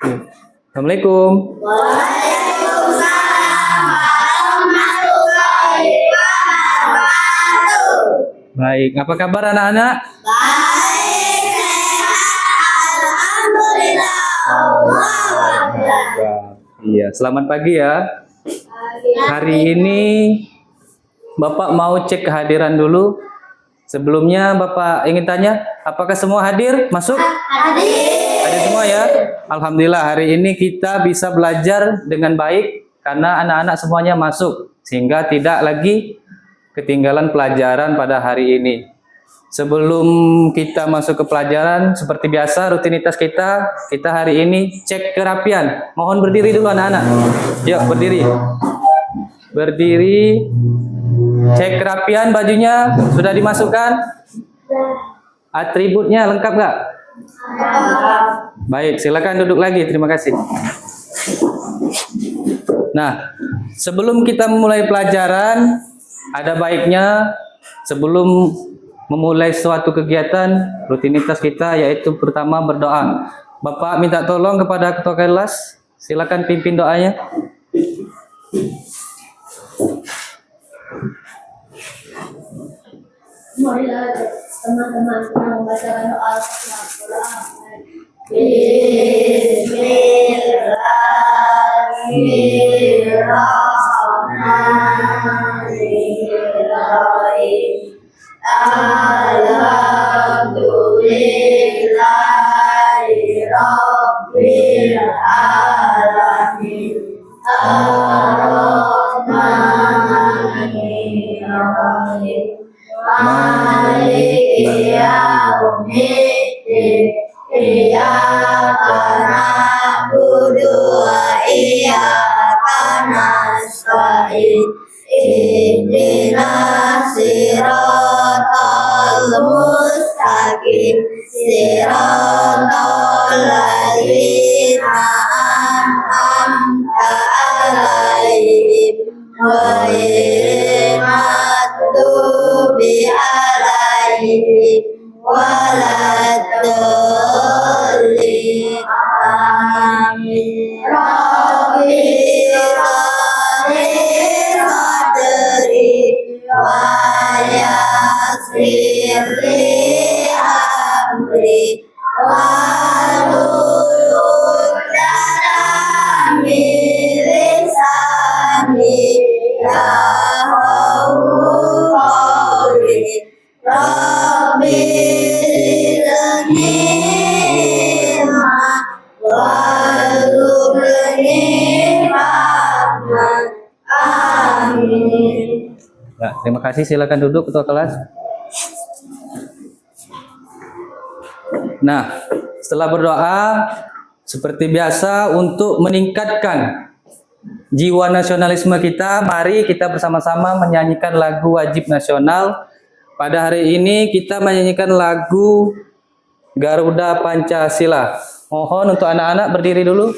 Assalamualaikum. Baik, apa kabar anak-anak? Iya, selamat pagi ya. Hari ini Bapak mau cek kehadiran dulu. Sebelumnya Bapak ingin tanya, apakah semua hadir? Masuk? Hadir semua ya? Alhamdulillah, hari ini kita bisa belajar dengan baik karena anak-anak semuanya masuk, sehingga tidak lagi ketinggalan pelajaran pada hari ini. Sebelum kita masuk ke pelajaran, seperti biasa rutinitas kita hari ini cek kerapian. Mohon berdiri dulu anak-anak. Yuk berdiri. Berdiri. Cek kerapian bajunya sudah dimasukkan? Atributnya lengkap nggak? Baik, silakan duduk lagi. Terima kasih. Nah, sebelum kita memulai pelajaran, ada baiknya sebelum memulai suatu kegiatan rutinitas kita yaitu pertama berdoa. Bapak minta tolong kepada ketua kelas, silakan pimpin doanya. Marilah teman-teman membaca doa Bismillahirrahmanirrahim. Alhamdulillahi Rabbil Alamin. Ar-Rahmanir-Rahim. Maliki yaumiddin. Iyyaka na'budu wa iyyaka nasta'in. Ihdinas siratal mustaqim. Siratal ladzina an'amta 'alaihim ghairil maghdubi 'alaihim waladdallin. Amin. Rabbil sadri wa yassir li amri wahlul 'uqdatam min lisani yafqahu qawli. Rabbi zidni ilma warzuqni rahmah. Amin. Ya, terima kasih. Silakan duduk ketua kelas. Nah, setelah berdoa seperti biasa untuk meningkatkan jiwa nasionalisme kita, mari kita bersama-sama menyanyikan lagu wajib nasional. Pada hari ini kita menyanyikan lagu Garuda Pancasila. Mohon untuk anak-anak berdiri dulu.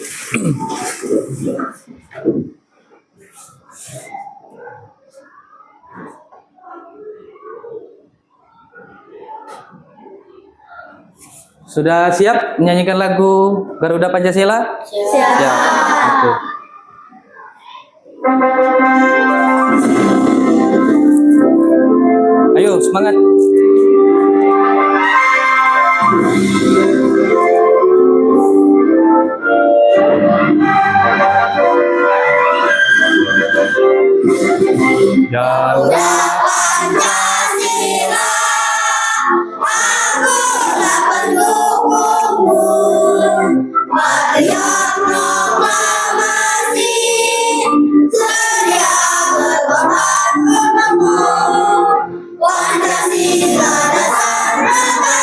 Sudah siap menyanyikan lagu Garuda Pancasila? Siap. Ya, oke. Ayo semangat. Garuda Pancasila, akulah pendukungmu. Marilah proklamasi, sedia berkorban untukmu. Pancasila dasar negara,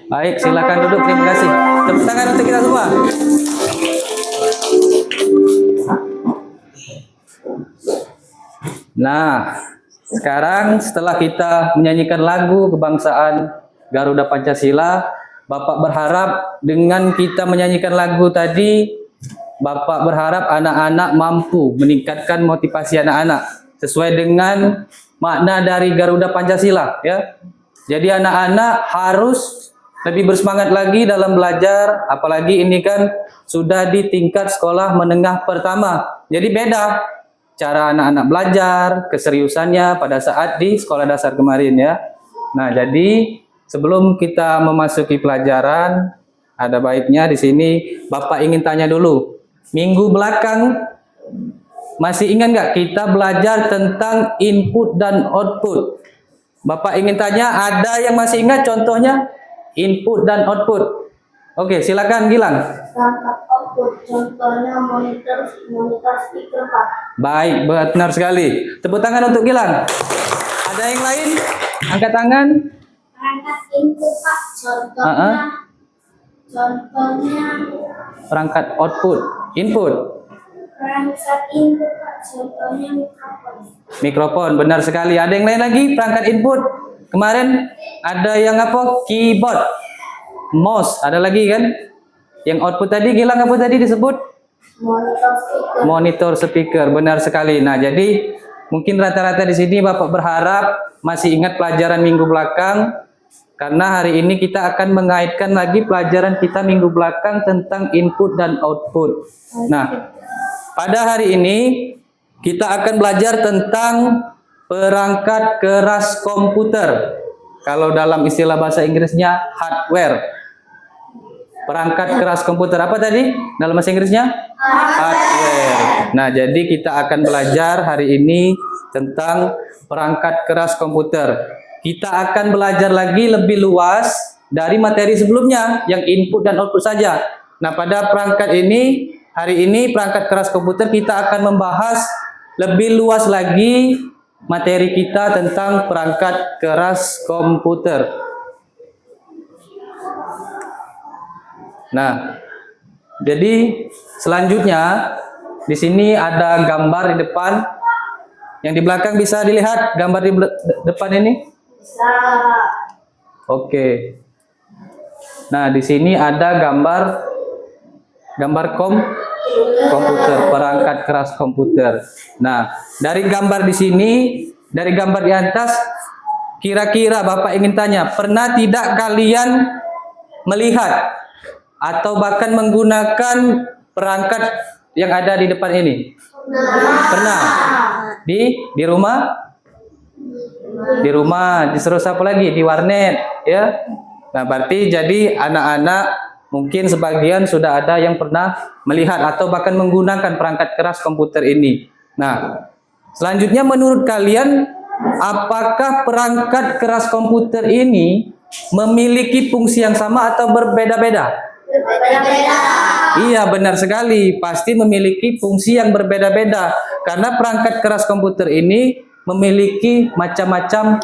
Baik, silakan duduk. Terima kasih. Tepuk tangan untuk kita semua. Nah, sekarang setelah kita menyanyikan lagu kebangsaan Garuda Pancasila, Bapak berharap dengan kita menyanyikan lagu tadi, Bapak berharap anak-anak mampu meningkatkan motivasi anak-anak sesuai dengan makna dari Garuda Pancasila, ya. Jadi anak-anak harus lebih bersemangat lagi dalam belajar, apalagi ini kan sudah di tingkat sekolah menengah pertama. Jadi beda cara anak-anak belajar, keseriusannya pada saat di sekolah dasar kemarin, ya. Nah, jadi sebelum kita memasuki pelajaran, ada baiknya di sini Bapak ingin tanya dulu. Minggu belakang masih ingat nggak kita belajar tentang input dan output? Bapak ingin tanya, ada yang masih ingat contohnya input dan output? Oke, silakan Gilang. Perangkat output, contohnya monitor speaker, Pak. Baik, benar sekali. Tepuk tangan untuk Gilang. Ada yang lain? Angkat tangan. Perangkat input, Pak. Contohnya Perangkat output, input. perangkat input, Pak. Contohnya mikrofon. Mikrofon, benar sekali. Ada yang lain lagi? Perangkat input. Kemarin ada yang apa? Keyboard, mouse. Ada lagi kan? Yang output tadi, Gilang apa tadi disebut? Monitor speaker. Monitor speaker, benar sekali. Nah, jadi mungkin rata-rata di sini Bapak berharap masih ingat pelajaran minggu belakang, karena hari ini kita akan mengaitkan lagi pelajaran kita minggu belakang tentang input dan output. Nah, pada hari ini kita akan belajar tentang perangkat keras komputer. Kalau dalam istilah bahasa Inggrisnya hardware. Perangkat keras komputer apa tadi dalam bahasa Inggrisnya? Hardware. Nah, jadi kita akan belajar hari ini tentang perangkat keras komputer. Kita akan belajar lagi lebih luas dari materi sebelumnya yang input dan output saja. Nah, pada perangkat ini, hari ini perangkat keras komputer kita akan membahas lebih luas lagi materi kita tentang perangkat keras komputer. Nah, jadi selanjutnya di sini ada gambar di depan. Yang di belakang bisa dilihat gambar di depan ini? Bisa. Oke. Nah, di sini ada gambar komputer, perangkat keras komputer. Nah, dari gambar di sini, dari gambar di atas, kira-kira Bapak ingin tanya, pernah tidak kalian melihat atau bahkan menggunakan perangkat yang ada di depan ini? Pernah? Di rumah? Di rumah, disuruh siapa lagi? Di warnet, ya. Nah, berarti jadi anak-anak mungkin sebagian sudah ada yang pernah melihat atau bahkan menggunakan perangkat keras komputer ini. Nah, selanjutnya menurut kalian, apakah perangkat keras komputer ini memiliki fungsi yang sama atau berbeda-beda? Berbeda-beda. Iya, benar sekali. Pasti memiliki fungsi yang berbeda-beda. Karena perangkat keras komputer ini memiliki macam-macam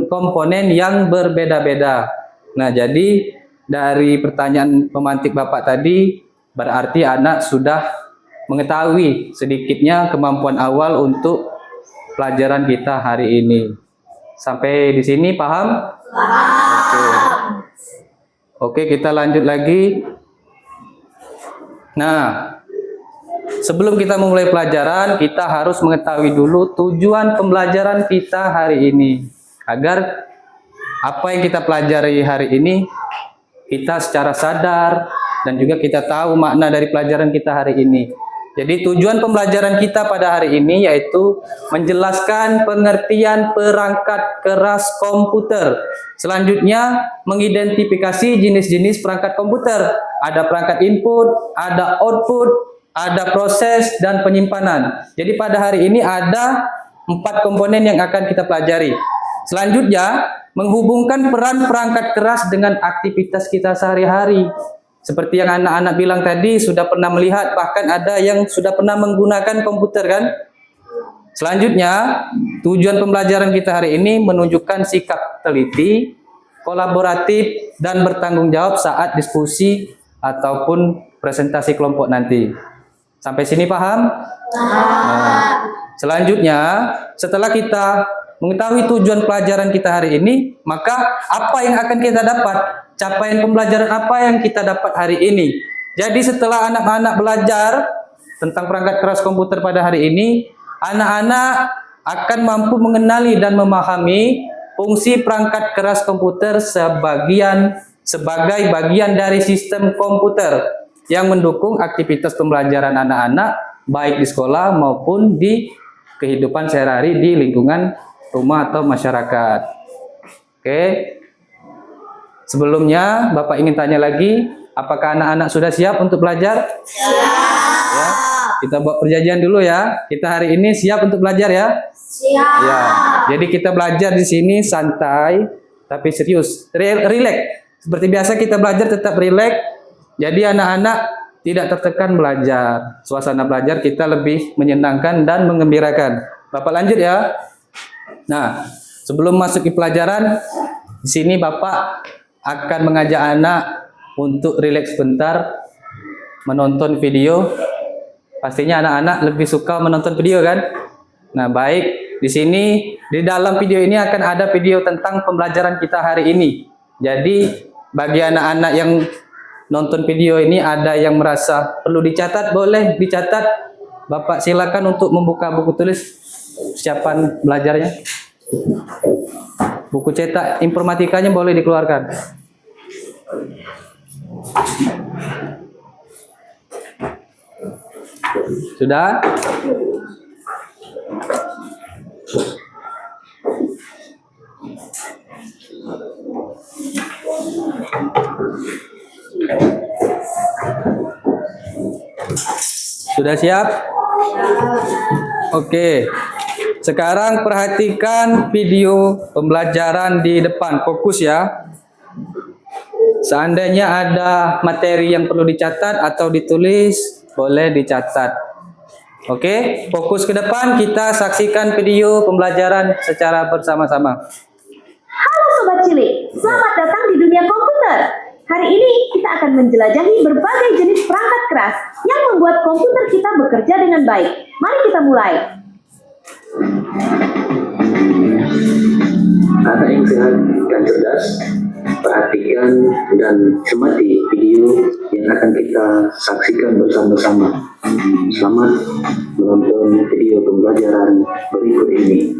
komponen yang berbeda-beda. Nah, jadi dari pertanyaan pemantik Bapak tadi, berarti anak sudah mengetahui sedikitnya kemampuan awal untuk pelajaran kita hari ini. Sampai di sini paham? Paham. Oke, kita lanjut lagi. Nah, sebelum kita memulai pelajaran, kita harus mengetahui dulu tujuan pembelajaran kita hari ini. Agar apa yang kita pelajari hari ini, kita secara sadar dan juga kita tahu makna dari pelajaran kita hari ini. Jadi tujuan pembelajaran kita pada hari ini yaitu menjelaskan pengertian perangkat keras komputer. Selanjutnya mengidentifikasi jenis-jenis perangkat komputer. Ada perangkat input, ada output, ada proses dan penyimpanan. Jadi pada hari ini ada 4 komponen yang akan kita pelajari. Selanjutnya menghubungkan peran perangkat keras dengan aktivitas kita sehari-hari. Seperti yang anak-anak bilang tadi, sudah pernah melihat, bahkan ada yang sudah pernah menggunakan komputer kan? Selanjutnya, tujuan pembelajaran kita hari ini menunjukkan sikap teliti, kolaboratif, dan bertanggung jawab saat diskusi ataupun presentasi kelompok nanti. Sampai sini paham? Nah, selanjutnya, setelah kita mengetahui tujuan pelajaran kita hari ini, maka apa yang akan kita dapat? Capaian pembelajaran apa yang kita dapat hari ini? Jadi setelah anak-anak belajar tentang perangkat keras komputer pada hari ini, anak-anak akan mampu mengenali dan memahami fungsi perangkat keras komputer sebagai bagian dari sistem komputer yang mendukung aktivitas pembelajaran anak-anak baik di sekolah maupun di kehidupan sehari-hari di lingkungan rumah atau masyarakat. Oke. Sebelumnya Bapak ingin tanya lagi, apakah anak-anak sudah siap untuk belajar? Siap. Ya, kita buat perjanjian dulu ya. Kita hari ini siap untuk belajar ya? Siap. Ya. Jadi kita belajar di sini santai tapi serius, rileks. Seperti biasa kita belajar tetap rileks. Jadi anak-anak tidak tertekan belajar. Suasana belajar kita lebih menyenangkan dan menggembirakan. Bapak lanjut ya. Nah, sebelum masuk ke pelajaran, di sini Bapak akan mengajak anak untuk rileks sebentar menonton video. Pastinya anak-anak lebih suka menonton video kan? Nah, baik. Di sini di dalam video ini akan ada video tentang pembelajaran kita hari ini. Jadi, bagi anak-anak yang nonton video ini ada yang merasa perlu dicatat, boleh dicatat. Bapak silakan untuk membuka buku tulis persiapan belajarnya. Buku cetak informatikanya boleh dikeluarkan. Sudah? Sudah siap? Oke. Sekarang perhatikan video pembelajaran di depan. Fokus ya. Seandainya ada materi yang perlu dicatat atau ditulis, boleh dicatat. Oke, fokus ke depan, kita saksikan video pembelajaran secara bersama-sama. Halo Sobat Cilik, selamat datang di dunia komputer. Hari ini kita akan menjelajahi berbagai jenis perangkat keras yang membuat komputer kita bekerja dengan baik. Mari kita mulai. Anak yang sehat dan cerdas, perhatikan dan cermati video yang akan kita saksikan bersama-sama. Selamat menonton video pembelajaran berikut ini.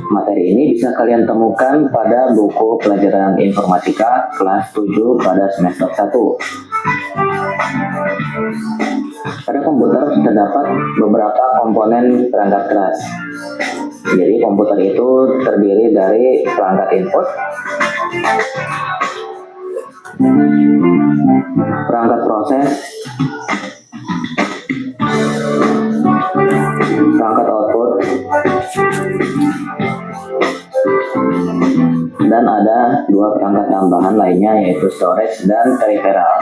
Materi ini bisa kalian temukan pada buku pelajaran informatika kelas 7 pada semester 1. Pada komputer terdapat beberapa komponen perangkat keras. Jadi komputer itu terdiri dari perangkat input, perangkat proses, perangkat output, dan ada dua perangkat tambahan lainnya yaitu storage dan peripheral.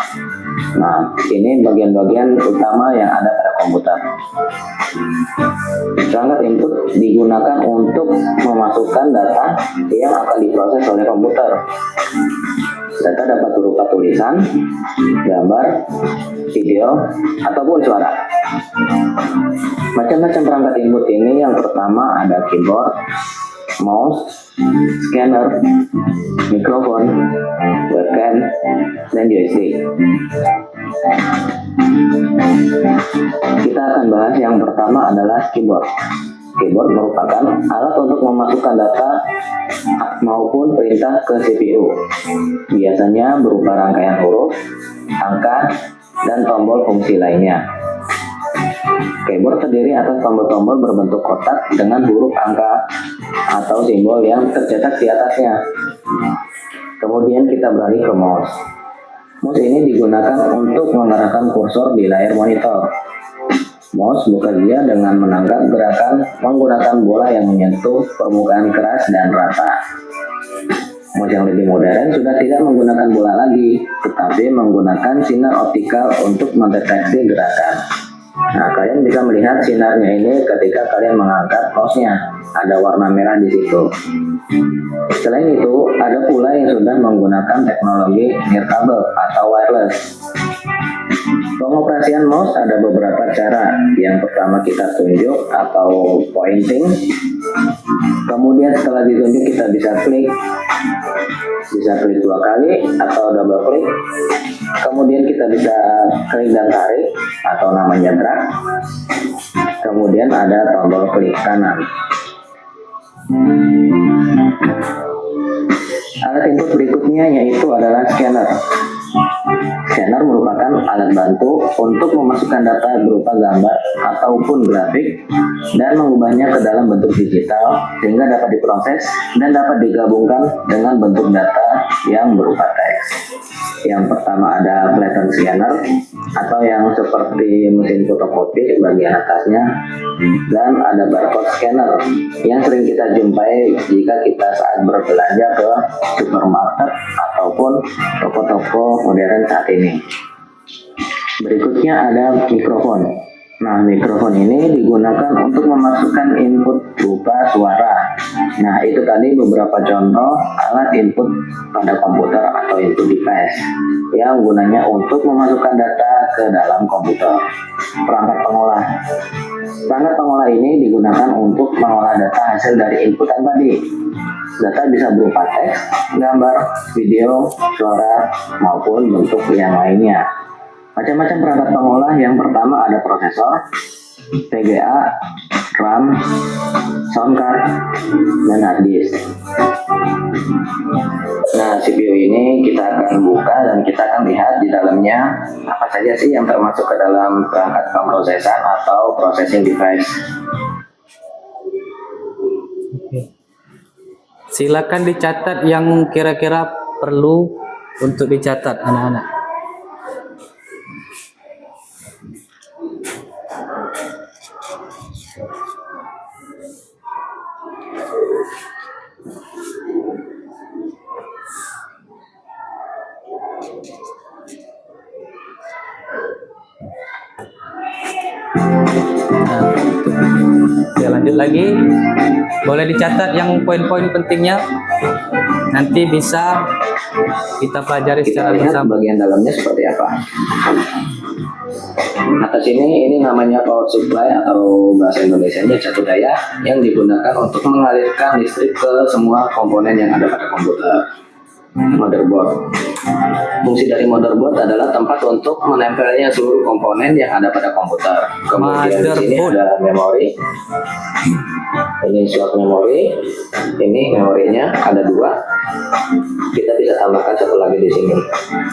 Nah, ini bagian-bagian utama yang ada pada komputer. Perangkat input digunakan untuk memasukkan data yang akan diproses oleh komputer. Data dapat berupa tulisan, gambar, video, ataupun suara. Macam-macam perangkat input ini yang pertama ada keyboard, mouse, scanner, mikrofon, webcam, dan joystick. Kita akan bahas yang pertama adalah keyboard. Keyboard merupakan alat untuk memasukkan data maupun perintah ke CPU. Biasanya berupa rangkaian huruf, angka, dan tombol fungsi lainnya. Keyboard terdiri atas tombol-tombol berbentuk kotak dengan huruf angka atau simbol yang tercetak di atasnya. Kemudian kita beralih ke mouse. Mouse ini digunakan untuk mengarahkan kursor di layar monitor. Mouse bekerja dengan menangkap gerakan menggunakan bola yang menyentuh permukaan keras dan rata. Mouse yang lebih modern sudah tidak menggunakan bola lagi, tetapi menggunakan sinar optikal untuk mendeteksi gerakan. Nah, kalian bisa melihat sinarnya ini ketika kalian mengangkat mouse-nya. Ada warna merah di situ. Selain itu, ada pula yang sudah menggunakan teknologi nirkabel atau wireless. Pengoperasian mouse ada beberapa cara. Yang pertama kita tunjuk atau pointing. Kemudian setelah ditunjuk kita bisa klik 2 kali atau double klik. Kemudian kita bisa klik dan tarik atau namanya drag. Kemudian ada tombol klik kanan. Alat input berikutnya yaitu adalah scanner. Scanner merupakan alat bantu untuk memasukkan data berupa gambar ataupun grafik dan mengubahnya ke dalam bentuk digital sehingga dapat diproses dan dapat digabungkan dengan bentuk data yang berupa teks. Yang pertama ada flatten scanner atau yang seperti mesin fotokopi bagian atasnya, dan ada barcode scanner yang sering kita jumpai jika kita saat berbelanja ke supermarket ataupun toko-toko modern saat ini. Berikutnya ada mikrofon. Nah, mikrofon ini digunakan untuk memasukkan input berupa suara. Nah, itu tadi beberapa contoh alat input pada komputer atau input device yang gunanya untuk memasukkan data ke dalam komputer. Perangkat pengolah. Perangkat pengolah ini digunakan untuk mengolah data hasil dari inputan tadi. Data bisa berupa teks, gambar, video, suara, maupun bentuk yang lainnya. Macam-macam perangkat pengolah. Yang pertama ada prosesor, VGA, RAM, sound card, dan hard disk. Nah, CPU ini kita akan buka dan kita akan lihat di dalamnya apa saja sih yang termasuk ke dalam perangkat pemrosesan atau processing device. Silakan dicatat yang kira-kira perlu untuk dicatat anak-anak. Ya, lanjut lagi. Boleh dicatat yang poin-poin pentingnya. Nanti bisa kita pelajari Kita secara lihat bersama. bagian dalamnya seperti apa. Atas ini namanya power supply atau bahasa Indonesianya catu daya yang digunakan untuk mengalirkan listrik ke semua komponen yang ada pada komputer. Motherboard. Fungsi dari motherboard adalah tempat untuk menempelnya seluruh komponen yang ada pada komputer. Kemudian di sini Motherboard. ada memori. Ini slot memori. Ini memorinya ada 2. Kita bisa tambahkan satu lagi di sini.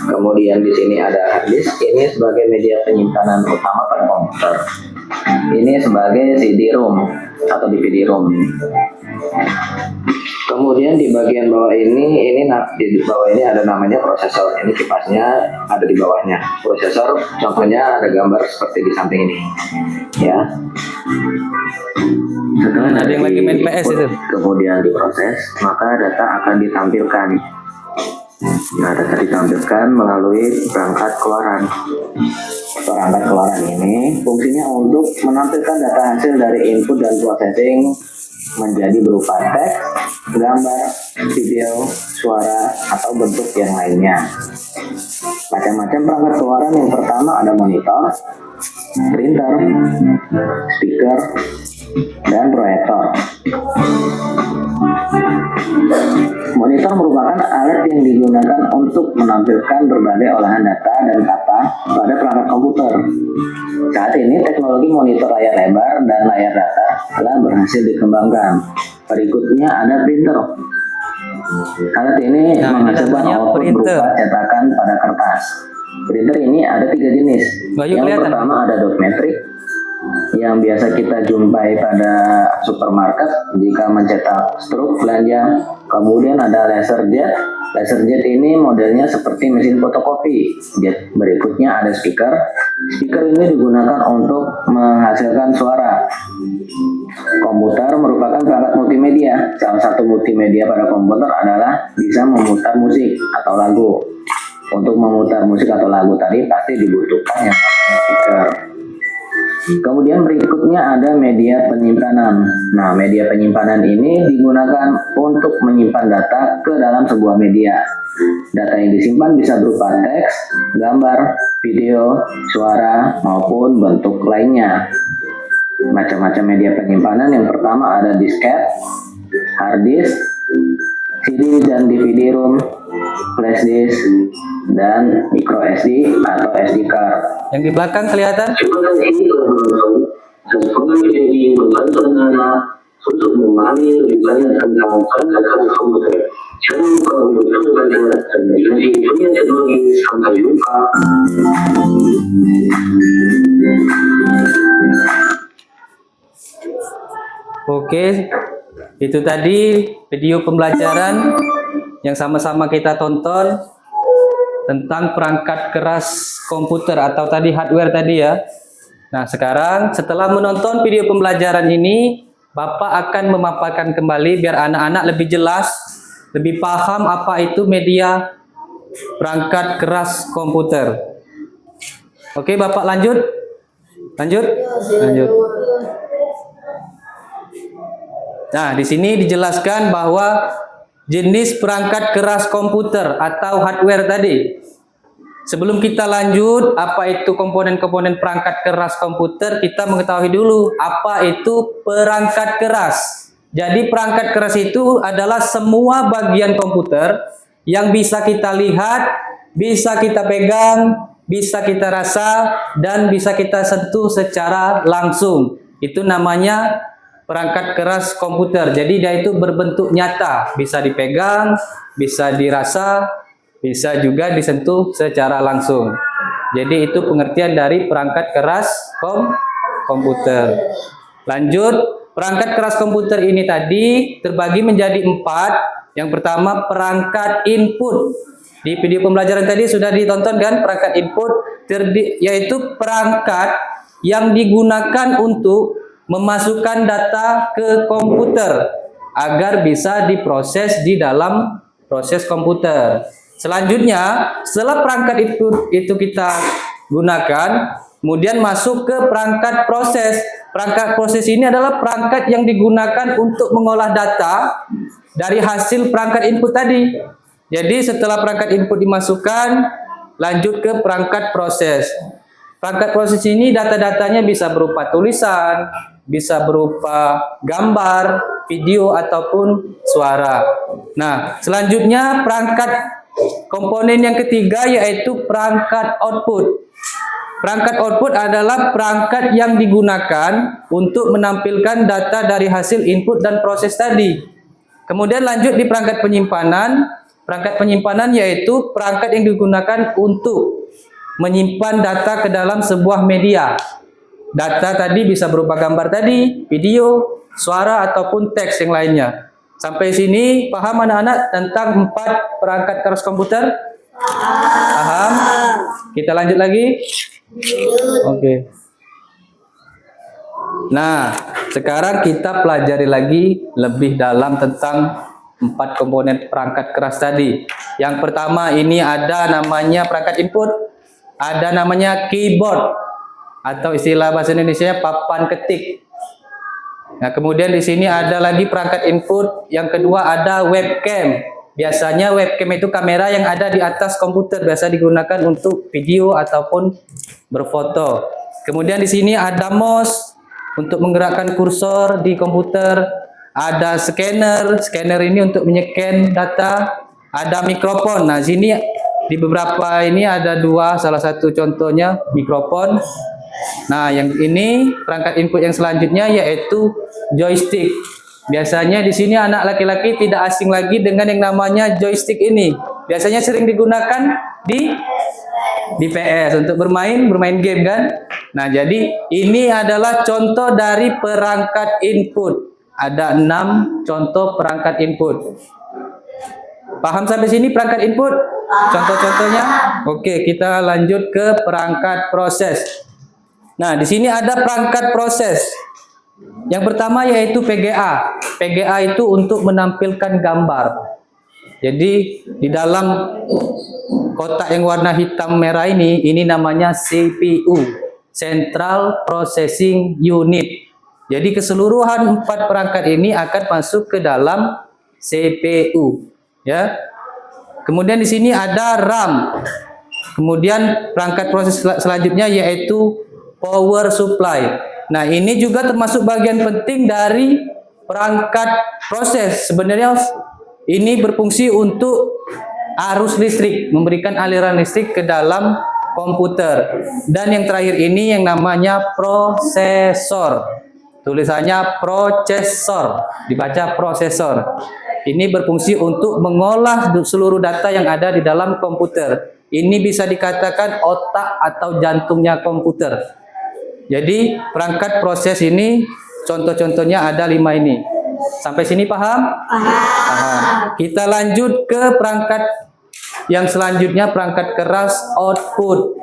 Kemudian di sini ada hard disk. Ini sebagai media penyimpanan utama pada komputer. Ini sebagai CD-ROM atau DVD-ROM. Kemudian di bagian bawah ini di bawah ini ada namanya prosesor. Ini kipasnya ada di bawahnya. Prosesor contohnya ada gambar seperti di samping ini. Ya. Setelah Ada yang lagi main diinput, PS itu. kemudian diproses, maka data akan ditampilkan. Nah, data ditampilkan melalui perangkat keluaran. Perangkat keluaran ini fungsinya untuk menampilkan data hasil dari input dan processing menjadi berupa teks, gambar, video, suara, atau bentuk yang lainnya. Macam-macam perangkat keluaran. Yang pertama ada monitor, printer, speaker, dan proyektor. Monitor merupakan alat yang digunakan untuk menampilkan berbagai olahan data dan kata pada perangkat komputer. Saat ini teknologi monitor layar lebar dan layar datar telah berhasil dikembangkan. Berikutnya ada printer. Alat ini Nah, menghasilkan namanya output printer. berupa cetakan pada kertas. Printer ini ada 3 jenis. Bayu, Yang kelihatan. pertama ada dot matrix, yang biasa kita jumpai pada supermarket jika mencetak struk belanja. Kemudian ada laserjet. Laserjet ini modelnya seperti mesin fotokopi. Jet berikutnya ada speaker. Speaker ini digunakan untuk menghasilkan suara. Komputer merupakan perangkat multimedia. Salah satu multimedia pada komputer adalah bisa memutar musik atau lagu. Untuk memutar musik atau lagu tadi pasti dibutuhkan yang namanya speaker. Kemudian berikutnya ada media penyimpanan. Nah, media penyimpanan ini digunakan untuk menyimpan data ke dalam sebuah media. Data yang disimpan bisa berupa teks, gambar, video, suara, maupun bentuk lainnya. Macam-macam media penyimpanan yang pertama ada disket, hard disk, CD dan DVD ROM, flash disk, dan micro SD atau SD card. Yang di belakang kelihatan? Simpanan ini telah berlangsung dan pernah menjadi membantu negara untuk memahami lebih banyak tentang perangkat komputer. Jangan lupa untuk belajar dan menjadi punya teknologi. Sampai jumpa. Oke, itu tadi video pembelajaran yang sama-sama kita tonton tentang perangkat keras komputer atau tadi hardware tadi ya. Nah, sekarang setelah menonton video pembelajaran ini, Bapak akan memaparkan kembali biar anak-anak lebih jelas, lebih paham apa itu media perangkat keras komputer. Oke, Bapak lanjut. Lanjut. Nah, di sini dijelaskan bahwa jenis perangkat keras komputer atau hardware tadi. Sebelum kita lanjut, apa itu komponen-komponen perangkat keras komputer, kita mengetahui dulu apa itu perangkat keras. Jadi perangkat keras itu adalah semua bagian komputer yang bisa kita lihat, bisa kita pegang, bisa kita rasa, dan bisa kita sentuh secara langsung. Itu namanya perangkat keras komputer. Jadi dia itu berbentuk nyata, bisa dipegang, bisa dirasa, bisa juga disentuh secara langsung. Jadi itu pengertian dari perangkat keras komputer. Lanjut, perangkat keras komputer ini tadi terbagi menjadi 4. Yang pertama perangkat input. Di video pembelajaran tadi sudah ditonton kan perangkat input, yaitu perangkat yang digunakan untuk memasukkan data ke komputer agar bisa diproses di dalam proses komputer. Selanjutnya, setelah perangkat itu kita gunakan, kemudian masuk ke perangkat proses. Perangkat proses ini adalah perangkat yang digunakan untuk mengolah data dari hasil perangkat input tadi. Jadi setelah perangkat input dimasukkan, lanjut ke perangkat proses. Perangkat proses ini data-datanya bisa berupa tulisan, bisa berupa gambar, video, ataupun suara. Nah, selanjutnya perangkat komponen yang ketiga yaitu perangkat output. Perangkat output adalah perangkat yang digunakan untuk menampilkan data dari hasil input dan proses tadi. Kemudian lanjut di perangkat penyimpanan. Perangkat penyimpanan yaitu perangkat yang digunakan untuk menyimpan data ke dalam sebuah media. Data tadi bisa berupa gambar tadi, video, suara, ataupun teks yang lainnya. Sampai sini paham anak-anak tentang 4 perangkat keras komputer? Paham? Kita lanjut lagi? Oke. Nah, sekarang kita pelajari lagi lebih dalam tentang 4 komponen perangkat keras tadi. Yang pertama ini ada namanya perangkat input, ada namanya keyboard atau istilah bahasa Indonesia papan ketik. Nah, kemudian di sini ada lagi perangkat input. Yang kedua ada webcam. Biasanya webcam itu kamera yang ada di atas komputer, biasa digunakan untuk video ataupun berfoto. Kemudian di sini ada mouse untuk menggerakkan kursor di komputer. Ada scanner. Scanner ini untuk menycan data. Ada mikrofon. Nah, sini di beberapa ini ada 2, salah satu contohnya mikrofon. Nah, yang ini perangkat input yang selanjutnya yaitu joystick. Biasanya di sini anak laki-laki tidak asing lagi dengan yang namanya joystick ini. Biasanya sering digunakan di PS untuk bermain game kan. Nah, jadi ini adalah contoh dari perangkat input. Ada 6 contoh perangkat input. Paham sampai sini perangkat input? Contoh-contohnya? Oke, kita lanjut ke perangkat proses. Nah, di sini ada perangkat proses. Yang pertama yaitu PGA. PGA itu untuk menampilkan gambar. Jadi di dalam kotak yang warna hitam merah ini namanya CPU. Central Processing Unit. Jadi keseluruhan 4 perangkat ini akan masuk ke dalam CPU, ya. Kemudian di sini ada RAM. Kemudian perangkat proses selanjutnya yaitu power supply. Nah, ini juga termasuk bagian penting dari perangkat proses. Sebenarnya ini berfungsi untuk arus listrik, memberikan aliran listrik ke dalam komputer. Dan yang terakhir ini yang namanya prosesor. Tulisannya prosesor, dibaca prosesor. Ini berfungsi untuk mengolah seluruh data yang ada di dalam komputer. Ini bisa dikatakan otak atau jantungnya komputer. Jadi perangkat proses ini contoh-contohnya ada 5 ini. Sampai sini paham? Paham. Kita lanjut ke perangkat yang selanjutnya, perangkat keras output.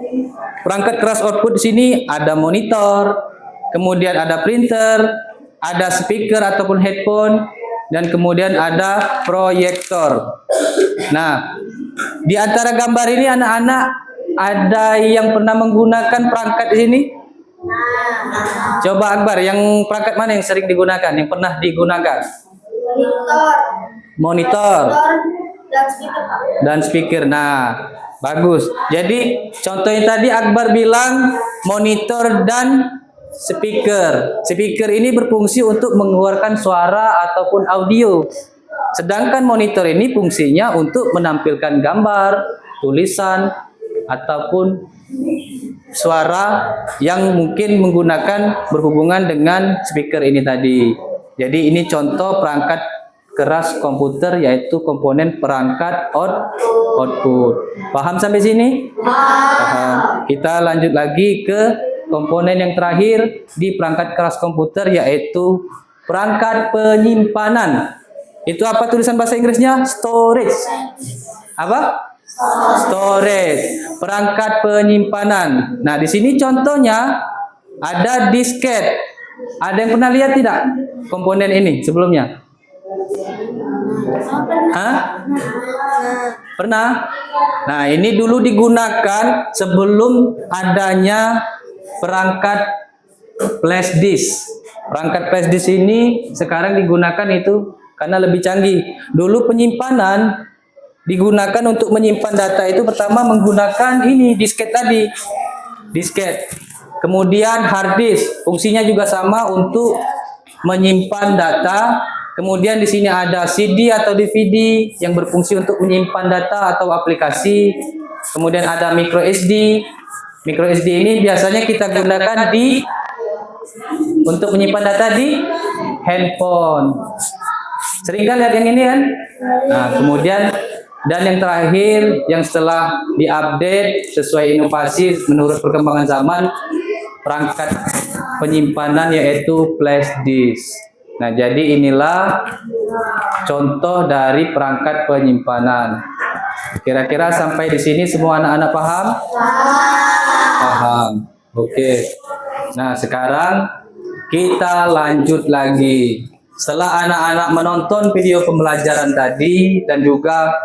Perangkat keras output di sini ada monitor, kemudian ada printer, ada speaker ataupun headphone, dan kemudian ada proyektor. Nah, di antara gambar ini anak-anak ada yang pernah menggunakan perangkat di sini? Coba Akbar, yang perangkat mana yang sering digunakan, yang pernah digunakan? Monitor dan speaker, Pak. dan speaker. Nah, bagus. Jadi contoh yang tadi Akbar bilang monitor dan speaker. Speaker ini berfungsi untuk mengeluarkan suara ataupun audio. Sedangkan monitor ini fungsinya untuk menampilkan gambar, tulisan, ataupun suara yang mungkin menggunakan berhubungan dengan speaker ini tadi. Jadi ini contoh perangkat keras komputer, yaitu komponen perangkat output. Paham sampai sini? Paham. Kita lanjut lagi ke komponen yang terakhir di perangkat keras komputer, yaitu perangkat penyimpanan. Itu apa tulisan bahasa Inggrisnya? Storage. Apa? Storage, perangkat penyimpanan. Nah, di sini contohnya ada disket. Ada yang pernah lihat tidak komponen ini sebelumnya? Hah? Pernah? Nah, ini dulu digunakan sebelum adanya perangkat flash disk. Perangkat flash disk ini sekarang digunakan itu karena lebih canggih. Dulu penyimpanan digunakan untuk menyimpan data itu pertama menggunakan ini disket tadi, disket. Kemudian hard disk, fungsinya juga sama untuk menyimpan data. Kemudian di sini ada CD atau DVD yang berfungsi untuk menyimpan data atau aplikasi. Kemudian ada micro SD. Micro SD ini biasanya kita gunakan untuk menyimpan data di handphone. Sering kan lihat yang ini kan? Nah, kemudian dan yang terakhir yang setelah diupdate sesuai inovasi menurut perkembangan zaman, perangkat penyimpanan yaitu flash disk. Nah, jadi inilah contoh dari perangkat penyimpanan. Kira-kira sampai di sini semua anak-anak paham? Paham. Oke. Nah, sekarang kita lanjut lagi. Setelah anak-anak menonton video pembelajaran tadi dan juga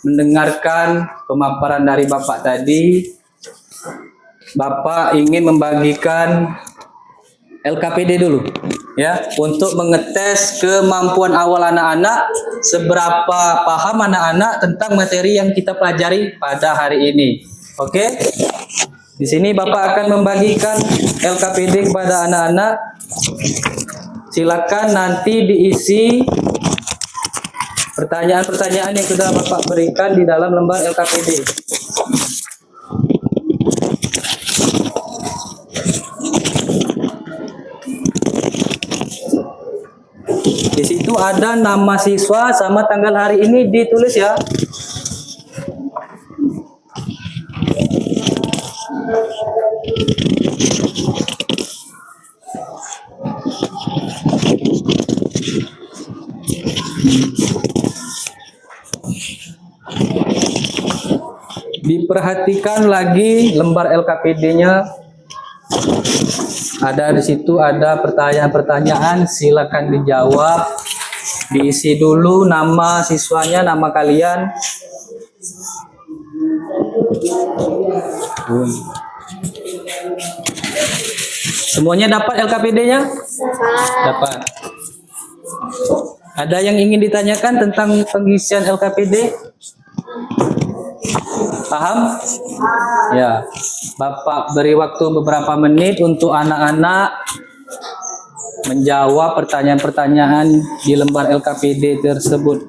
mendengarkan pemaparan dari Bapak tadi, Bapak ingin membagikan LKPD dulu, ya, untuk mengetes kemampuan awal anak-anak, seberapa paham anak-anak tentang materi yang kita pelajari pada hari ini. Oke? Di sini Bapak akan membagikan LKPD kepada anak-anak. Silakan nanti diisi pertanyaan-pertanyaan yang sudah Bapak berikan di dalam lembar LKPD. Di situ ada nama siswa sama tanggal hari ini ditulis ya. Diperhatikan lagi lembar LKPD-nya. Ada di situ ada pertanyaan-pertanyaan, silakan dijawab. Diisi dulu nama siswanya, nama kalian. Semuanya dapat LKPD-nya? Dapat. Ada yang ingin ditanyakan tentang pengisian LKPD? Paham? Ya. Bapak beri waktu beberapa menit untuk anak-anak menjawab pertanyaan-pertanyaan di lembar LKPD tersebut.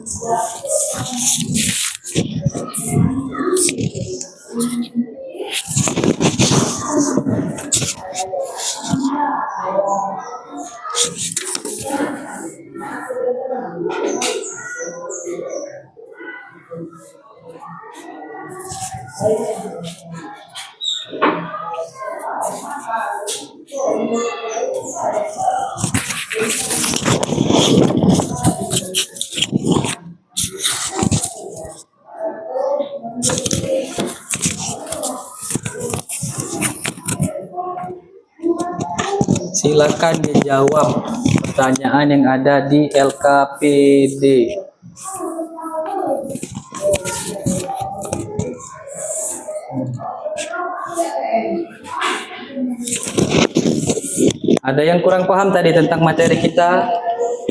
Silakan dijawab pertanyaan yang ada di LKPD. Ada yang kurang paham tadi tentang materi kita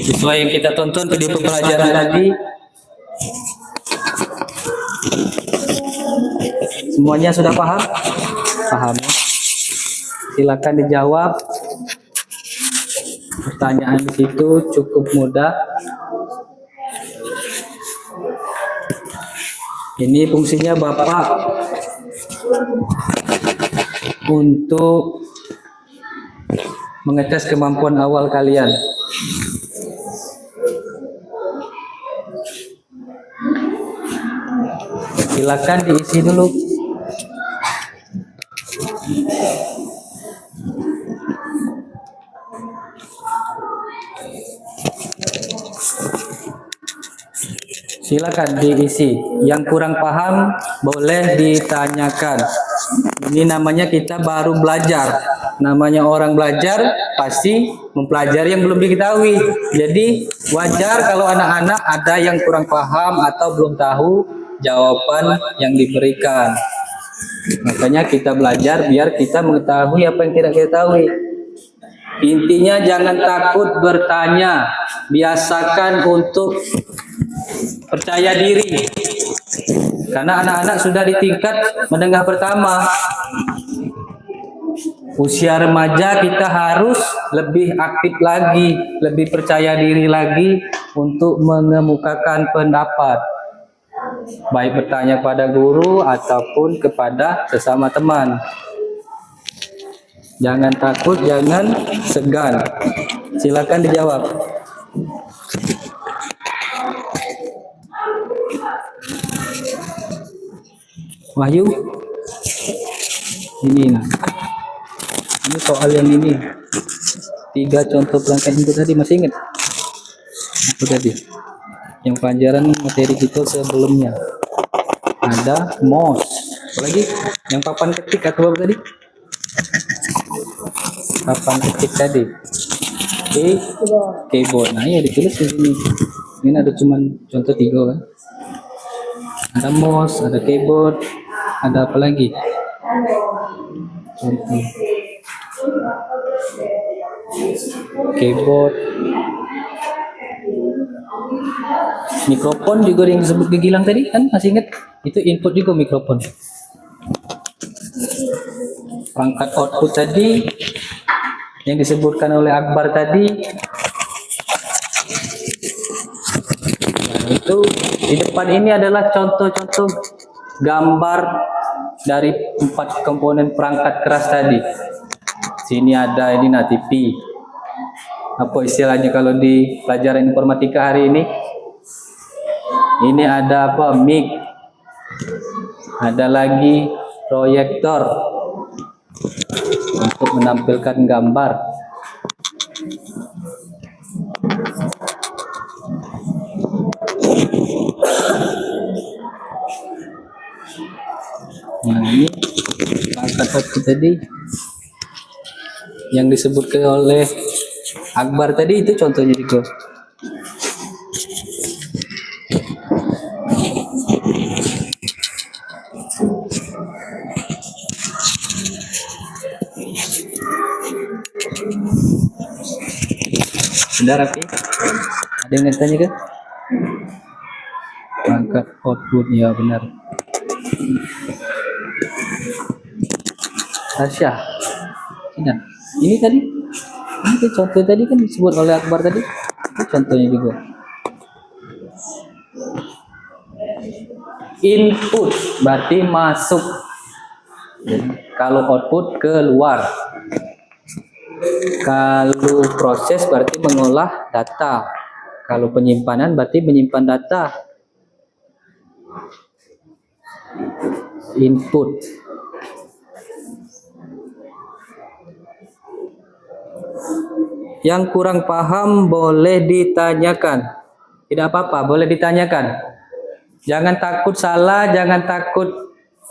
sesuai yang kita tonton video pembelajaran tadi? Semuanya sudah paham? Paham ya? Silakan dijawab. Pertanyaan di situ cukup mudah. Ini fungsinya Bapak untuk mengetes kemampuan awal kalian. Silakan diisi dulu. Silakan diisi. Yang kurang paham boleh ditanyakan. Ini namanya kita baru belajar. Namanya orang belajar pasti mempelajari yang belum diketahui. Jadi wajar kalau anak-anak ada yang kurang paham atau belum tahu jawaban yang diberikan. Makanya kita belajar biar kita mengetahui apa yang tidak kita ketahui. Intinya jangan takut bertanya. Biasakan untuk percaya diri. Karena anak-anak sudah di tingkat menengah pertama. Usia remaja kita harus lebih aktif lagi, lebih percaya diri lagi untuk mengemukakan pendapat. Baik bertanya pada guru ataupun kepada sesama teman. Jangan takut, jangan segan. Silakan dijawab. Wahyu, ini nah. Ini soal yang ini. 3 contoh perangkat input tadi masih ingat? Apa tadi? Yang pelajaran materi kita sebelumnya. Ada mouse. Apalagi yang papan ketik atau apa tadi? Papan ketik tadi. Keyboard. Nah, ya ditulis di sini. Ini ada cuman contoh 3 kan? Ada mouse, ada keyboard, ada apa lagi? Contoh. Keyboard. Mikrofon juga yang disebut Gilang tadi kan, masih ingat? Itu input juga mikrofon. Perangkat output tadi yang disebutkan oleh Akbar tadi. Nah, itu di depan ini adalah contoh-contoh gambar dari 4 komponen perangkat keras tadi. Sini ada ini TV. Apa istilahnya kalau di pelajaran informatika hari ini? Ini ada apa? Mic. Ada lagi proyektor untuk menampilkan gambar. Nah, ini perangkat tadi yang disebutkan oleh Akbar tadi itu contohnya juga. Sudah rapi? Ada yang tanya ke? Perangkat output, ya benar. Tasya, sudah. Ini tadi, ini contoh tadi kan disebut oleh Akbar tadi. Itu contohnya juga. Input berarti masuk. Kalau output keluar. Kalau proses berarti mengolah data. Kalau penyimpanan berarti menyimpan data. Input. Yang kurang paham boleh ditanyakan. Tidak apa-apa, boleh ditanyakan. Jangan takut salah, jangan takut